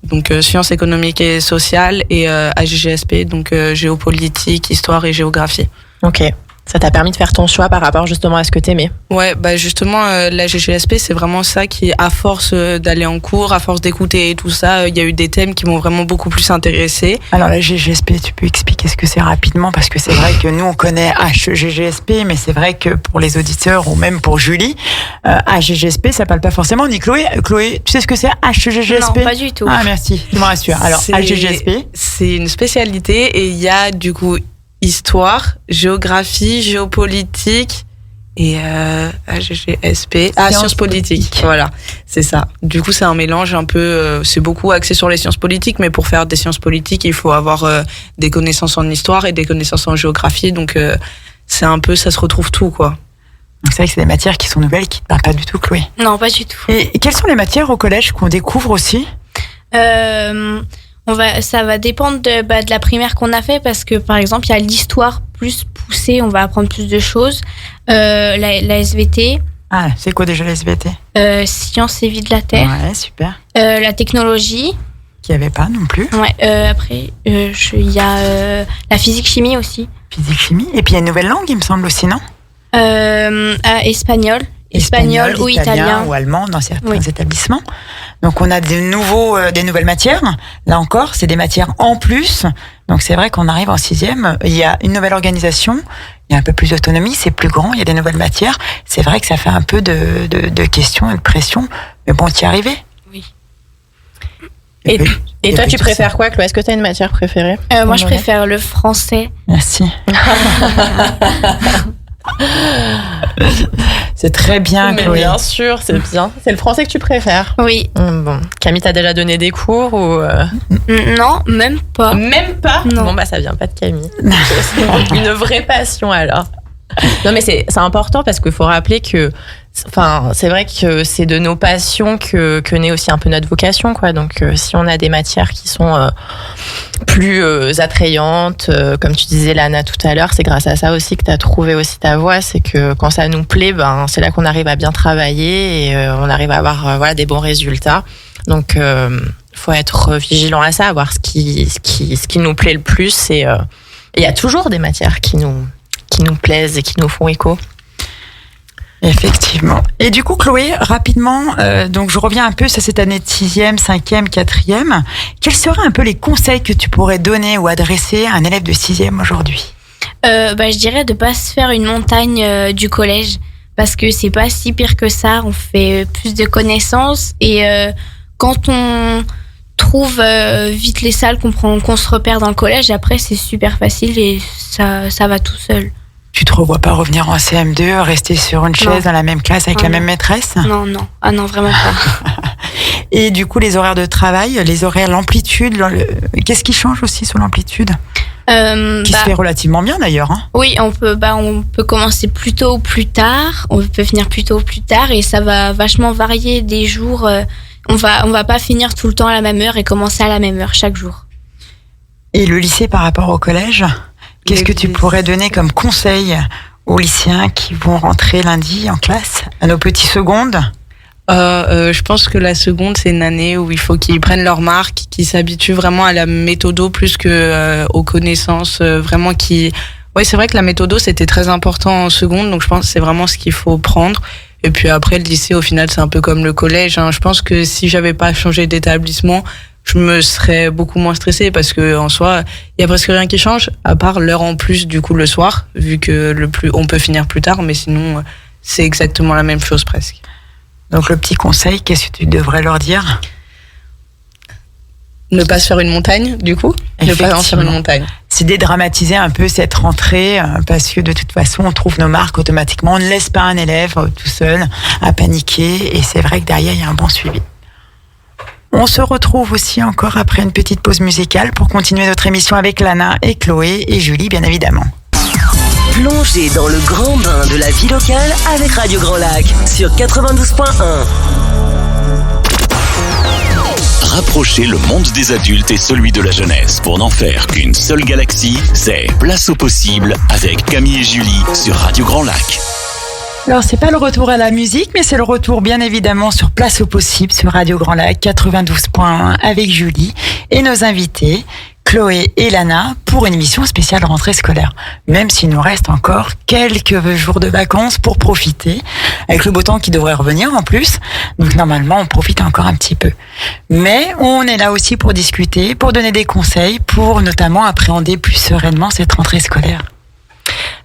donc sciences économiques et sociales et AGGSP, donc géopolitique, histoire et géographie. Ok. Ça t'a permis de faire ton choix par rapport justement à ce que t'aimais. Ouais, bah justement, la GGSP, c'est vraiment ça qui, à force d'aller en cours, à force d'écouter et tout ça, il y a eu des thèmes qui m'ont vraiment beaucoup plus intéressée. Alors la GGSP, tu peux expliquer ce que c'est rapidement, parce que c'est vrai que nous on connaît HGGSP, mais c'est vrai que pour les auditeurs ou même pour Julie, HGGSP ça parle pas forcément. Ni Chloé, tu sais ce que c'est HGGSP ? Non, pas du tout. Ah merci, tu me rassures. Alors HGGSP, c'est une spécialité et il y a du coup histoire, géographie, géopolitique et AGGSP, sciences politiques. Voilà, c'est ça. Du coup, c'est un mélange un peu. C'est beaucoup axé sur les sciences politiques, mais pour faire des sciences politiques, il faut avoir des connaissances en histoire et des connaissances en géographie. Donc, c'est un peu, ça se retrouve tout, quoi. Donc c'est vrai que c'est des matières qui sont nouvelles, qui ne te parlent pas du tout, Chloé. Non, pas du tout. Et quelles sont les matières au collège qu'on découvre aussi ? Ça va dépendre de la primaire qu'on a fait parce que par exemple il y a l'histoire plus poussée, on va apprendre plus de choses. La SVT. Ah, c'est quoi déjà la SVT ? Sciences et vie de la Terre. Ouais, super. La technologie. Qu'il n'y avait pas non plus. Ouais. Après, il y a la physique-chimie aussi. Physique-chimie. Et puis il y a une nouvelle langue, il me semble aussi, non ? Espagnol. Espagnol ou italien ou allemand dans certains établissements. Donc on a des nouvelles matières. Là encore, c'est des matières en plus. Donc c'est vrai qu'on arrive en 6e, il y a une nouvelle organisation, il y a un peu plus d'autonomie, c'est plus grand, il y a des nouvelles matières. C'est vrai que ça fait un peu de questions et de pression, mais bon, t'y es arrivé. Oui. Et toi, tu préfères quoi, Chloé ? Est-ce que tu as une matière préférée ? Moi, je préfère le français. Merci. C'est très bien, mais Chloé. Bien sûr, c'est bien. C'est le français que tu préfères ? Oui. Bon. Camille t'a déjà donné des cours ou Non, même pas. Même pas ? Non. Bon, ça vient pas de Camille. C'est une vraie passion alors. Non, mais c'est important parce qu'il faut rappeler que c'est vrai que c'est de nos passions que naît aussi un peu notre vocation, quoi. Donc, si on a des matières qui sont plus attrayantes, comme tu disais, Lana, tout à l'heure, c'est grâce à ça aussi que tu as trouvé aussi ta voie. C'est que quand ça nous plaît, c'est là qu'on arrive à bien travailler et on arrive à avoir des bons résultats. Donc, faut être vigilant à ça, à voir ce qui nous plaît le plus. Et il y a toujours des matières qui nous plaisent et qui nous font écho. Effectivement. Et du coup, Chloé, rapidement, donc je reviens un peu sur cette année de 6e, 5e, 4e. Quels seraient un peu les conseils que tu pourrais donner ou adresser à un élève de 6e aujourd'hui ? Je dirais de pas se faire une montagne du collège parce que c'est pas si pire que ça. On fait plus de connaissances et quand on trouve vite les salles qu'on se repère dans le collège, après c'est super facile et ça va tout seul. Tu te revois pas revenir en CM2, rester sur une chaise dans la même classe avec la même maîtresse ? Non. Ah non, vraiment pas. Et du coup, les horaires de travail, les horaires, l'amplitude, qu'est-ce qui change aussi sur l'amplitude ? Qui se fait relativement bien d'ailleurs. Hein. Oui, on peut commencer plus tôt ou plus tard, on peut finir plus tôt ou plus tard et ça va vachement varier des jours. On va pas finir tout le temps à la même heure et commencer à la même heure chaque jour. Et le lycée par rapport au collège ? Qu'est-ce que tu pourrais donner comme conseil aux lycéens qui vont rentrer lundi en classe, à nos petits secondes ? Je pense que la seconde, c'est une année où il faut qu'ils prennent leur marque, qu'ils s'habituent vraiment à la méthodo plus que aux connaissances. Ouais, c'est vrai que la méthodo, c'était très important en seconde, donc je pense que c'est vraiment ce qu'il faut prendre. Et puis après, le lycée, au final, c'est un peu comme le collège. Hein. Je pense que si j'avais pas changé d'établissement, je me serais beaucoup moins stressée parce que en soi, il y a presque rien qui change à part l'heure en plus du coup le soir, vu que on peut finir plus tard, mais sinon c'est exactement la même chose presque. Donc le petit conseil, qu'est-ce que tu devrais leur dire ? ne pas se faire une montagne, du coup. Ne pas en faire une montagne. C'est dédramatiser un peu cette rentrée, parce que de toute façon, on trouve nos marques automatiquement. On ne laisse pas un élève tout seul à paniquer, et c'est vrai que derrière, il y a un bon suivi. On se retrouve aussi encore après une petite pause musicale pour continuer notre émission avec Lana et Chloé et Julie, bien évidemment. Plongez dans le grand bain de la vie locale avec Radio Grand Lac sur 92.1. Rapprocher le monde des adultes et celui de la jeunesse pour n'en faire qu'une seule galaxie, c'est Place au possible avec Camille et Julie sur Radio Grand Lac. Alors, c'est pas le retour à la musique, mais c'est le retour bien évidemment sur Place au possible sur Radio Grand Lac 92.1 avec Julie et nos invités Chloé et Lana pour une émission spéciale rentrée scolaire. Même s'il nous reste encore quelques jours de vacances pour profiter, avec le beau temps qui devrait revenir en plus. Donc normalement, on profite encore un petit peu. Mais on est là aussi pour discuter, pour donner des conseils, pour notamment appréhender plus sereinement cette rentrée scolaire.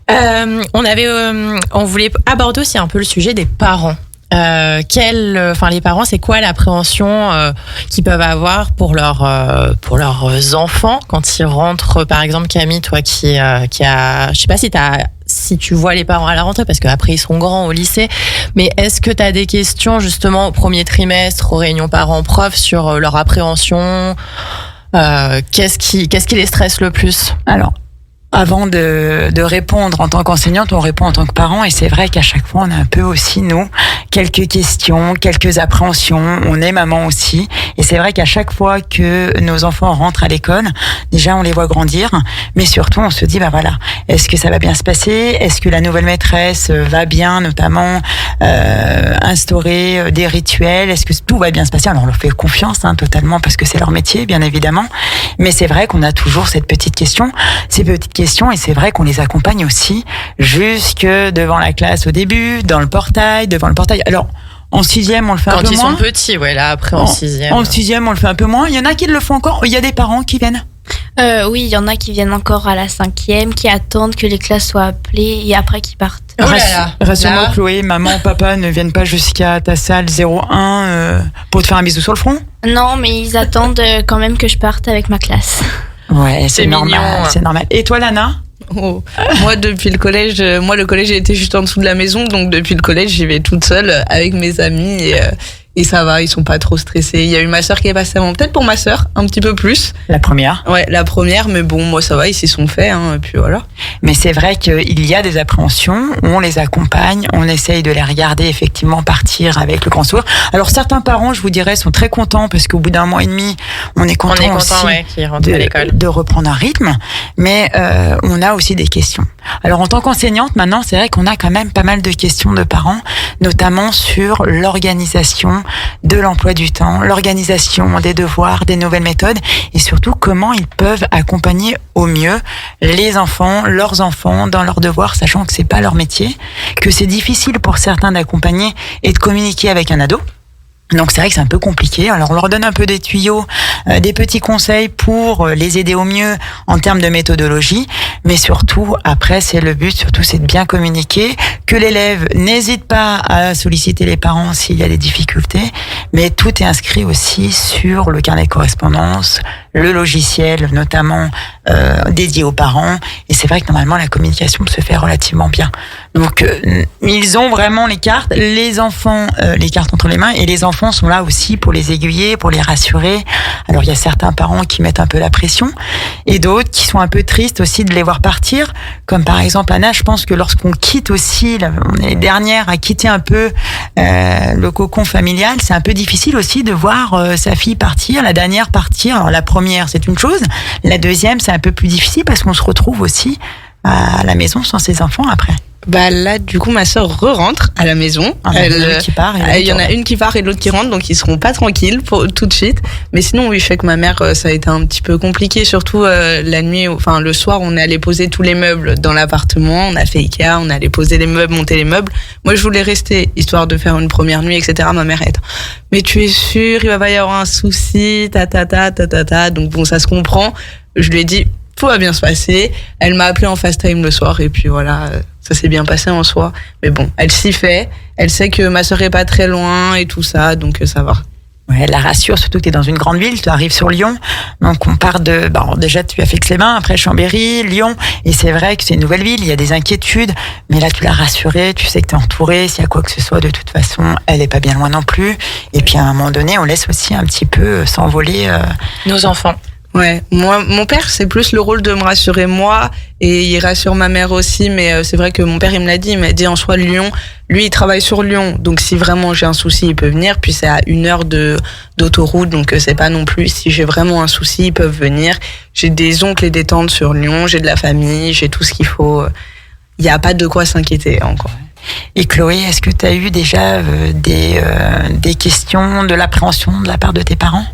On voulait aborder aussi un peu le sujet des parents. Les parents, c'est quoi l'appréhension qu'ils peuvent avoir pour leurs enfants quand ils rentrent? Par exemple, Camille, toi qui a, je sais pas si tu vois les parents à la rentrée, parce qu'après ils seront grands au lycée, mais est-ce que tu as des questions justement au premier trimestre, aux réunions parents-profs sur leur appréhension? Qu'est-ce qui les stresse le plus? Alors, avant de répondre en tant qu'enseignante, on répond en tant que parent, et c'est vrai qu'à chaque fois, on a un peu aussi, nous, quelques questions, quelques appréhensions. On est maman aussi, et c'est vrai qu'à chaque fois que nos enfants rentrent à l'école, déjà, on les voit grandir, mais surtout, on se dit, voilà, est-ce que ça va bien se passer? Est-ce que la nouvelle maîtresse va bien, notamment, instaurer des rituels? Est-ce que tout va bien se passer? Alors, on leur fait confiance, totalement, parce que c'est leur métier, bien évidemment, mais c'est vrai qu'on a toujours ces petites questions, et c'est vrai qu'on les accompagne aussi jusque devant la classe au début, devant le portail. Alors, en 6e, on le fait un peu moins. Quand ils sont petits, là, après en 6e. En 6e, on le fait un peu moins. Il y en a qui le font encore. Il y a des parents qui viennent. Oui, il y en a qui viennent encore à la 5e, qui attendent que les classes soient appelées et après qui partent. Rassure-moi, Chloé, maman, papa ne viennent pas jusqu'à ta salle 01 pour te faire un bisou sur le front? Non, mais ils attendent quand même que je parte avec ma classe. Ouais, c'est normal, mignon. c'est normal. Et toi, Lana? Moi, depuis le collège, le collège était juste en dessous de la maison, donc depuis le collège, j'y vais toute seule avec mes amis et ça va, ils sont pas trop stressés. Il y a eu ma sœur qui est passée avant, peut-être pour ma sœur, un petit peu plus. La première? Ouais, la première, mais bon, moi ça va, ils s'y sont faits, et puis voilà. Mais c'est vrai qu'il y a des appréhensions, on les accompagne, on essaye de les regarder effectivement partir avec le grand sourire. Alors certains parents, je vous dirais, sont très contents parce qu'au bout d'un mois et demi, on est content aussi qu'ils rentrent à l'école, de reprendre un rythme, mais on a aussi des questions. Alors en tant qu'enseignante, maintenant, c'est vrai qu'on a quand même pas mal de questions de parents, notamment sur l'organisation de l'emploi du temps, l'organisation des devoirs, des nouvelles méthodes, et surtout comment ils peuvent accompagner au mieux les enfants, leurs enfants dans leurs devoirs, sachant que c'est pas leur métier, que c'est difficile pour certains d'accompagner et de communiquer avec un ado. Donc c'est vrai que c'est un peu compliqué. Alors on leur donne un peu des tuyaux, des petits conseils pour les aider au mieux en termes de méthodologie, mais surtout après c'est le but, surtout c'est de bien communiquer, que l'élève n'hésite pas à solliciter les parents s'il y a des difficultés, mais tout est inscrit aussi sur le carnet de correspondance, le logiciel notamment dédié aux parents, et c'est vrai que normalement la communication se fait relativement bien. Donc ils ont vraiment les cartes, les enfants les cartes entre les mains, et les enfants sont là aussi pour les aiguiller, pour les rassurer. Alors il y a certains parents qui mettent un peu la pression et d'autres qui sont un peu tristes aussi de les voir partir, comme par exemple Anna. Je pense que lorsqu'on quitte aussi, on est les dernières à quitter un peu le cocon familial, c'est un peu difficile aussi de voir sa fille partir, la dernière partir. Alors la première c'est une chose, la deuxième c'est un peu plus difficile parce qu'on se retrouve aussi à la maison sans ses enfants après. Là, du coup, ma sœur re-rentre à la maison. Il y en a une qui part et l'autre qui rentre, donc ils seront pas tranquilles tout de suite. Mais sinon, oui, je sais que ma mère, ça a été un petit peu compliqué, surtout la nuit, le soir, on est allé poser tous les meubles dans l'appartement, on a fait Ikea, on est allé poser les meubles, monter les meubles. Moi, je voulais rester, histoire de faire une première nuit, etc. Ma mère est, mais tu es sûre, il va pas y avoir un souci, donc bon, ça se comprend. Je lui ai dit, tout va bien se passer. Elle m'a appelé en FaceTime le soir et puis voilà, ça s'est bien passé en soi. Mais bon, elle s'y fait. Elle sait que ma sœur est pas très loin et tout ça, donc ça va. Ouais, elle la rassure, surtout que tu es dans une grande ville, tu arrives sur Lyon. Donc, on part de... Bon, déjà, tu as fait Aix-les-Bains, après Chambéry, Lyon. Et c'est vrai que c'est une nouvelle ville, il y a des inquiétudes. Mais là, tu l'as rassurée, tu sais que tu es entourée. S'il y a quoi que ce soit, de toute façon, elle est pas bien loin non plus. Et puis, à un moment donné, on laisse aussi un petit peu s'envoler... Nos enfants. Ouais, moi, mon père, c'est plus le rôle de me rassurer moi, et il rassure ma mère aussi, mais c'est vrai que mon père, il m'a dit en soi Lyon, lui, il travaille sur Lyon, donc si vraiment j'ai un souci, il peut venir, puis c'est à 1 heure d'autoroute, donc c'est pas non plus, si j'ai vraiment un souci, ils peuvent venir. J'ai des oncles et des tantes sur Lyon, j'ai de la famille, j'ai tout ce qu'il faut, il n'y a pas de quoi s'inquiéter encore. Et Chloé, est-ce que tu as eu déjà des questions, de l'appréhension de la part de tes parents ?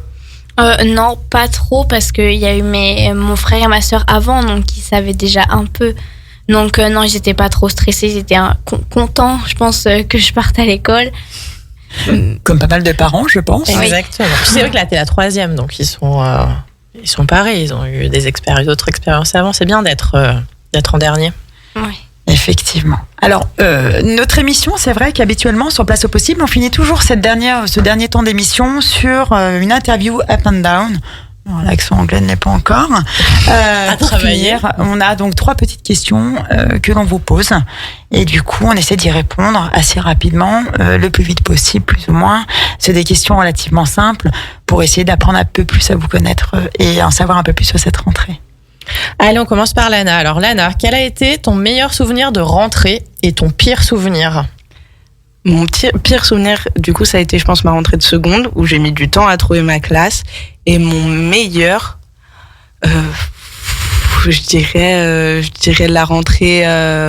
Non, pas trop, parce qu'il y a eu mon frère et ma sœur avant, donc ils savaient déjà un peu. Donc non, j'étais pas trop stressée, j'étais content, je pense, que je parte à l'école. Comme pas mal de parents, je pense. Exactement. Puis c'est vrai que là, t'es la 3e, donc ils sont pareils, ils ont eu d'autres expériences avant. C'est bien d'être en dernier. Oui. Effectivement. Alors, notre émission, c'est vrai qu'habituellement, sur Place au Possible, on finit toujours ce dernier temps d'émission sur une interview up and down. L'accent anglais ne l'est pas encore. Pour travailler. finir, on a donc 3 petites questions que l'on vous pose. Et du coup, on essaie d'y répondre assez rapidement, le plus vite possible, plus ou moins. C'est des questions relativement simples pour essayer d'apprendre un peu plus à vous connaître et en savoir un peu plus sur cette rentrée. Allez, on commence par Lana. Alors Lana, quel a été ton meilleur souvenir de rentrée et ton pire souvenir ? Mon pire souvenir, du coup, ça a été, je pense, ma rentrée de seconde, où j'ai mis du temps à trouver ma classe. Et mon meilleur, je dirais la rentrée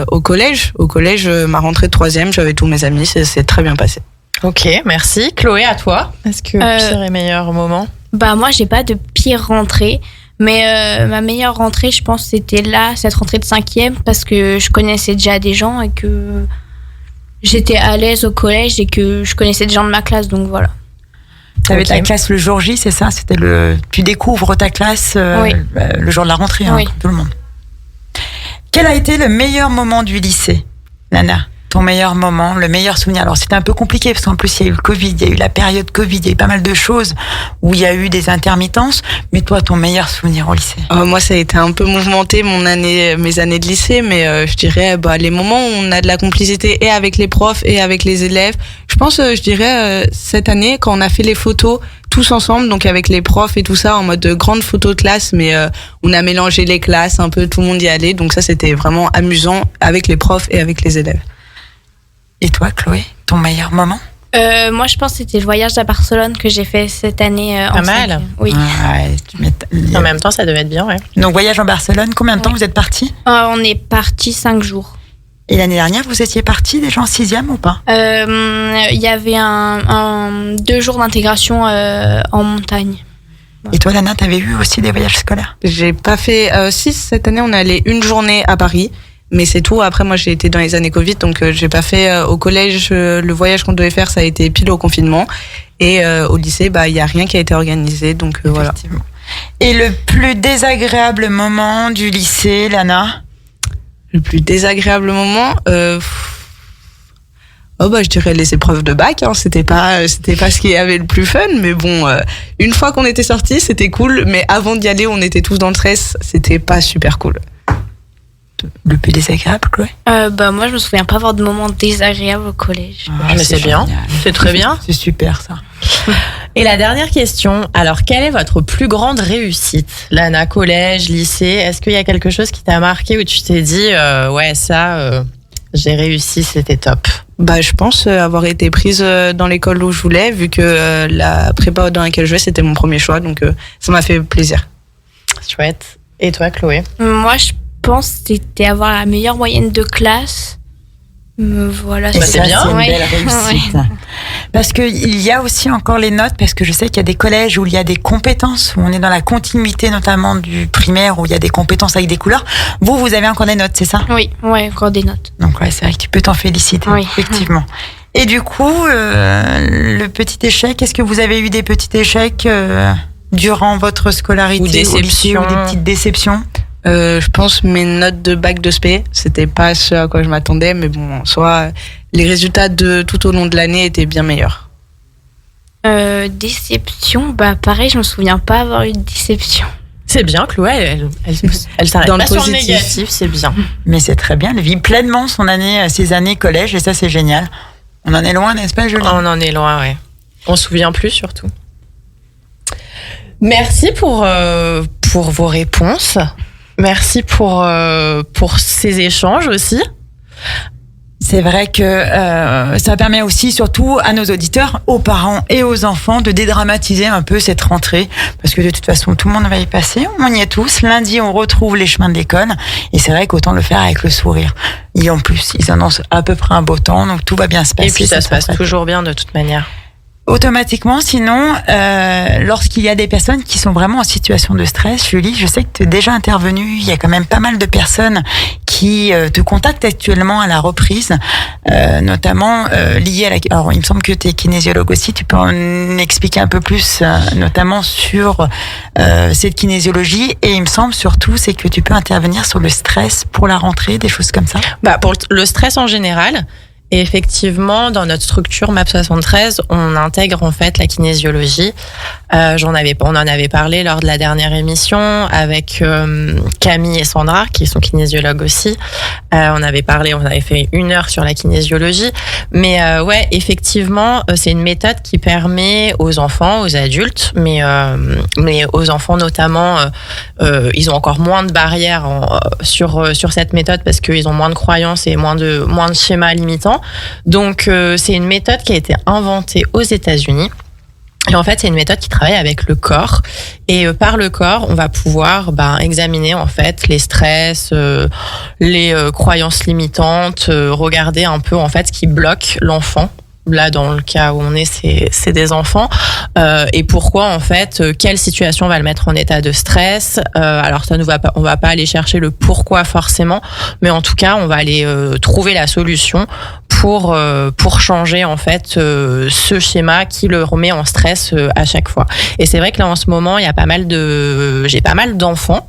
au collège. Au collège, ma rentrée de 3e, j'avais tous mes amis, c'est très bien passé. Ok, merci. Chloé, à toi. Est-ce que pire et meilleur moment ? Bah moi, j'ai pas de pire rentrée. Mais ma meilleure rentrée, je pense, c'était là, cette rentrée de 5e, parce que je connaissais déjà des gens et que j'étais à l'aise au collège et que je connaissais des gens de ma classe, donc voilà. Tu avais ta classe le jour J, c'est ça ? Tu découvres ta classe oui. Le jour de la rentrée, oui. Comme tout le monde. Quel a été le meilleur moment du lycée, Lana ? Ton meilleur moment, le meilleur souvenir. Alors c'était un peu compliqué parce qu'en plus il y a eu le Covid, il y a eu la période Covid, il y a eu pas mal de choses où il y a eu des intermittences. Mais toi, ton meilleur souvenir au lycée ? Moi, ça a été un peu mouvementé mes années de lycée, mais je dirais les moments où on a de la complicité et avec les profs et avec les élèves. Je pense, je dirais cette année quand on a fait les photos tous ensemble, donc avec les profs et tout ça en mode grande photo de classe, mais on a mélangé les classes un peu, tout le monde y allait, donc ça c'était vraiment amusant avec les profs et avec les élèves. Et toi, Chloé, ton meilleur moment ? Moi, je pense que c'était le voyage à Barcelone que j'ai fait cette année. Pas mal. 5e. Oui. Ouais, En même temps, ça devait être bien, ouais. Donc, voyage en Barcelone, combien de temps vous êtes partis ? On est partis 5 jours. Et l'année dernière, vous étiez partis déjà en 6e ou pas ? Il y avait 2 jours d'intégration en montagne. Et toi, Lana, t'avais eu aussi des voyages scolaires ? J'ai pas fait 6 cette année, on est allé 1 journée à Paris. Mais c'est tout. Après, moi, j'ai été dans les années Covid, donc j'ai pas fait au collège. Le voyage qu'on devait faire, ça a été pile au confinement. Et au lycée, il y a rien qui a été organisé, donc voilà. Et le plus désagréable moment du lycée, Lana ? Le plus désagréable moment, je dirais les épreuves de bac. C'était pas ce qui avait le plus fun, mais bon, une fois qu'on était sortis, c'était cool. Mais avant d'y aller, on était tous dans le stress. C'était pas super cool. Le plus désagréable, Chloé ? Moi, je me souviens pas avoir de moments désagréables au collège. Mais c'est bien, c'est très bien. C'est super, ça. Et la dernière question, alors quelle est votre plus grande réussite ? Lana, collège, lycée, est-ce qu'il y a quelque chose qui t'a marqué où tu t'es dit j'ai réussi, c'était top ? Je pense avoir été prise dans l'école où je voulais, vu que la prépa dans laquelle je vais, c'était mon premier choix, donc ça m'a fait plaisir. Chouette. Et toi, Chloé ? Moi, je pense que c'était avoir la meilleure moyenne de classe. Voilà, c'est bien. C'est une Ouais. belle réussite. Ouais. Parce qu'il y a aussi encore les notes, parce que je sais qu'il y a des collèges où il y a des compétences, où on est dans la continuité notamment du primaire, où il y a des compétences avec des couleurs. Vous avez encore des notes, c'est ça ? Oui, encore des notes. Donc ouais, c'est vrai que tu peux t'en féliciter, Oui. effectivement. Et du coup, le petit échec, est-ce que vous avez eu des petits échecs durant votre scolarité ou déceptions, ou des petites déceptions ? Je pense mes notes de bac de spé, c'était pas ce à quoi je m'attendais, mais bon, en soi, les résultats de tout au long de l'année étaient bien meilleurs. Déception, bah pareil, je me souviens pas avoir eu de déception. C'est bien, Chloé, elle s'arrête Dans le pas sur le positif. négatif, c'est bien. Mais c'est très bien, elle vit pleinement ses années collège et ça c'est génial. On en est loin, n'est-ce pas, Julie? On en est loin, ouais. On se souvient plus, surtout. Merci pour vos réponses. Merci pour ces échanges aussi. C'est vrai que ça permet aussi, surtout à nos auditeurs, aux parents et aux enfants, de dédramatiser un peu cette rentrée. Parce que de toute façon, tout le monde va y passer. On y est tous. Lundi, on retrouve les chemins de l'école. Et c'est vrai qu'autant le faire avec le sourire. Et en plus, ils annoncent à peu près un beau temps. Donc tout va bien se passer. Et puis ça se passe toujours bien de toute manière. Automatiquement, sinon, lorsqu'il y a des personnes qui sont vraiment en situation de stress, Julie, je sais que tu es déjà intervenue, il y a quand même pas mal de personnes qui te contactent actuellement à la reprise, notamment liées à la... Alors, il me semble que tu es kinésiologue aussi, tu peux en expliquer un peu plus, notamment sur cette kinésiologie, et il me semble surtout, c'est que tu peux intervenir sur le stress pour la rentrée, des choses comme ça. Bah, pour le stress en général. Et effectivement, dans notre structure MAP 73, on intègre en fait la kinésiologie. On en avait parlé lors de la dernière émission avec Camille et Sandra, qui sont kinésiologues aussi. On avait fait 1 heure sur la kinésiologie. Mais ouais, effectivement, c'est une méthode qui permet aux enfants, aux adultes, mais aux enfants notamment, ils ont encore moins de barrières sur cette méthode parce qu'ils ont moins de croyances et moins de schémas limitants. Donc, c'est une méthode qui a été inventée aux États-Unis. Et en fait, c'est une méthode qui travaille avec le corps. Et par le corps, on va pouvoir examiner en fait les stress, les croyances limitantes, regarder un peu en fait ce qui bloque l'enfant. Là, dans le cas où on est, c'est des enfants. Et pourquoi, en fait, quelle situation va le mettre en état de stress. Alors, on va pas aller chercher le pourquoi forcément, mais en tout cas, on va aller trouver la solution pour changer, en fait, ce schéma qui le remet en stress à chaque fois. Et c'est vrai que là, en ce moment, j'ai pas mal d'enfants.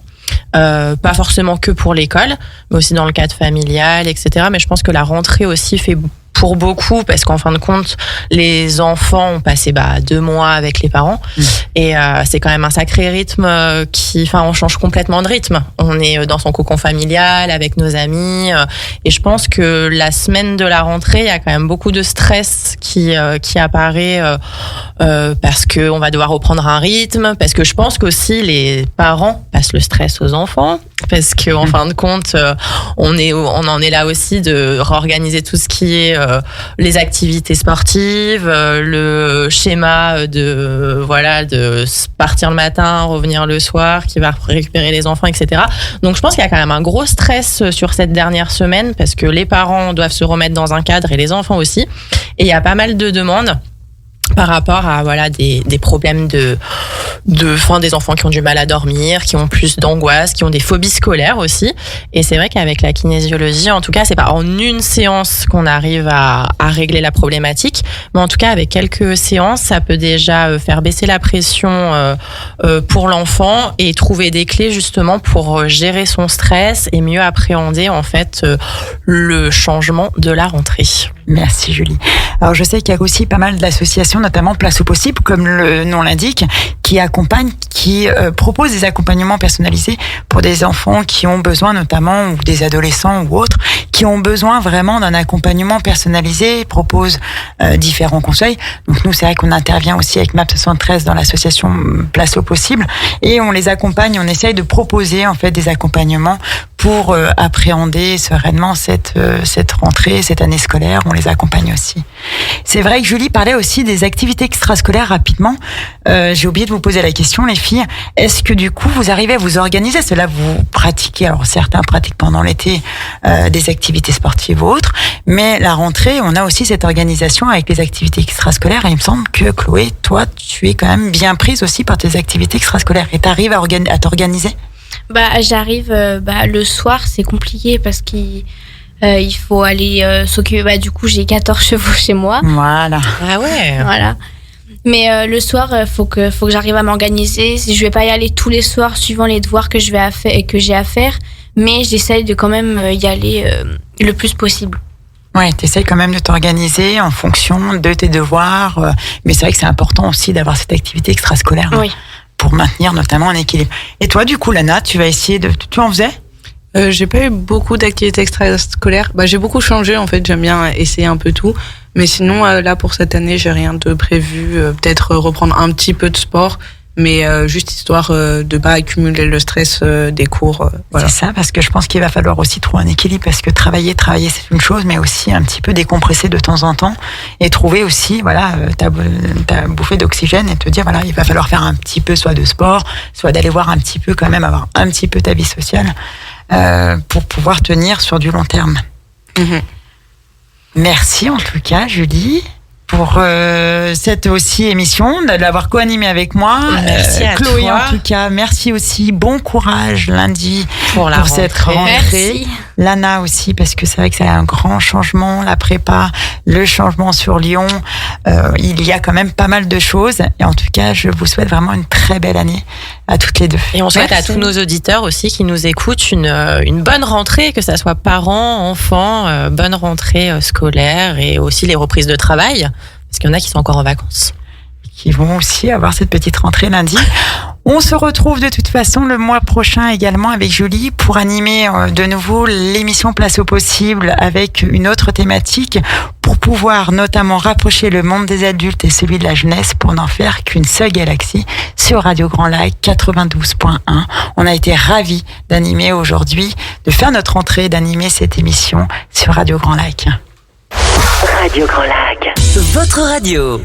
Pas forcément que pour l'école, mais aussi dans le cadre familial, etc. Mais je pense que la rentrée aussi fait pour beaucoup, parce qu'en fin de compte, les enfants ont passé 2 mois avec les parents. Et c'est quand même un sacré rythme on change complètement de rythme. On est dans son cocon familial, avec nos amis. Et je pense que la semaine de la rentrée, il y a quand même beaucoup de stress qui apparaît parce qu'on va devoir reprendre un rythme, parce que je pense qu'aussi les parents passent le stress aux enfants, parce qu'en fin de compte, on en est là aussi de réorganiser tout ce qui est les activités sportives, le schéma de partir le matin, revenir le soir, qui va récupérer les enfants, etc. Donc je pense qu'il y a quand même un gros stress sur cette dernière semaine, parce que les parents doivent se remettre dans un cadre et les enfants aussi. Et il y a pas mal de demandes par rapport à des problèmes des enfants qui ont du mal à dormir, qui ont plus d'angoisse, qui ont des phobies scolaires aussi. Et c'est vrai qu'avec la kinésiologie, en tout cas, c'est pas en une séance qu'on arrive à régler la problématique, mais en tout cas, avec quelques séances, ça peut déjà faire baisser la pression pour l'enfant et trouver des clés justement pour gérer son stress et mieux appréhender en fait le changement de la rentrée. Merci Julie. Alors je sais qu'il y a aussi pas mal d'associations, notamment Place au Possible, comme le nom l'indique, qui proposent des accompagnements personnalisés pour des enfants qui ont besoin notamment, ou des adolescents ou autres, qui ont besoin vraiment d'un accompagnement personnalisé, proposent différents conseils. Donc nous, c'est vrai qu'on intervient aussi avec MAP 73 dans l'association Place au Possible, et on les accompagne, on essaye de proposer en fait des accompagnements pour appréhender sereinement cette rentrée, cette année scolaire. On les accompagne aussi. C'est vrai que Julie parlait aussi des activités extrascolaires rapidement. J'ai oublié de vous poser la question, les filles. Est-ce que du coup, vous arrivez à vous organiser? Cela, vous pratiquez, alors certains pratiquent pendant l'été des activités sportives ou autres, mais la rentrée, on a aussi cette organisation avec les activités extrascolaires. Et il me semble que Chloé, toi, tu es quand même bien prise aussi par tes activités extrascolaires. Et tu arrives à t'organiser? J'arrive le soir, c'est compliqué parce qu'il faut aller s'occuper. Du coup, j'ai 14 chevaux chez moi. Voilà. Ah ouais. Voilà. Mais le soir, faut que j'arrive à m'organiser. Je vais pas y aller tous les soirs suivant les devoirs que j'ai à faire, mais j'essaye de quand même y aller le plus possible. Ouais, t'essayes quand même de t'organiser en fonction de tes devoirs. Mais c'est vrai que c'est important aussi d'avoir cette activité extrascolaire. Oui. Pour maintenir notamment un équilibre. Et toi, du coup, Lana, tu vas essayer de... Tu en faisais ? J'ai pas eu beaucoup d'activités extrascolaires. J'ai beaucoup changé, en fait. J'aime bien essayer un peu tout. Mais sinon, là, pour cette année, j'ai rien de prévu. Peut-être reprendre un petit peu de sport. Mais juste histoire de pas accumuler le stress des cours. Voilà. C'est ça, parce que je pense qu'il va falloir aussi trouver un équilibre, parce que travailler c'est une chose, mais aussi un petit peu décompresser de temps en temps et trouver aussi, ta bouffée d'oxygène et te dire, il va falloir faire un petit peu soit de sport, soit d'aller voir un petit peu quand même, avoir un petit peu ta vie sociale pour pouvoir tenir sur du long terme. Mm-hmm. Merci en tout cas, Julie, pour cette aussi émission, de l'avoir co-animée avec moi. Merci à Chloé, toi. en tout cas, merci aussi. Bon courage lundi Pour cette rentrée. Merci. Lana aussi, parce que c'est vrai que c'est un grand changement, la prépa, le changement sur Lyon. Il y a quand même pas mal de choses. Et en tout cas, je vous souhaite vraiment une très belle année à toutes les deux. Et on souhaite Merci. à tous nos auditeurs aussi qui nous écoutent une bonne rentrée, que ça soit parents, enfants, bonne rentrée scolaire et aussi les reprises de travail, parce qu'il y en a qui sont encore en vacances. Qui vont aussi avoir cette petite rentrée lundi. On se retrouve de toute façon le mois prochain également avec Julie pour animer de nouveau l'émission Place au possible avec une autre thématique pour pouvoir notamment rapprocher le monde des adultes et celui de la jeunesse pour n'en faire qu'une seule galaxie sur Radio Grand Lac 92.1. On a été ravis d'animer aujourd'hui, de faire notre entrée, d'animer cette émission sur Radio Grand Lac. Radio Grand Lac, votre radio.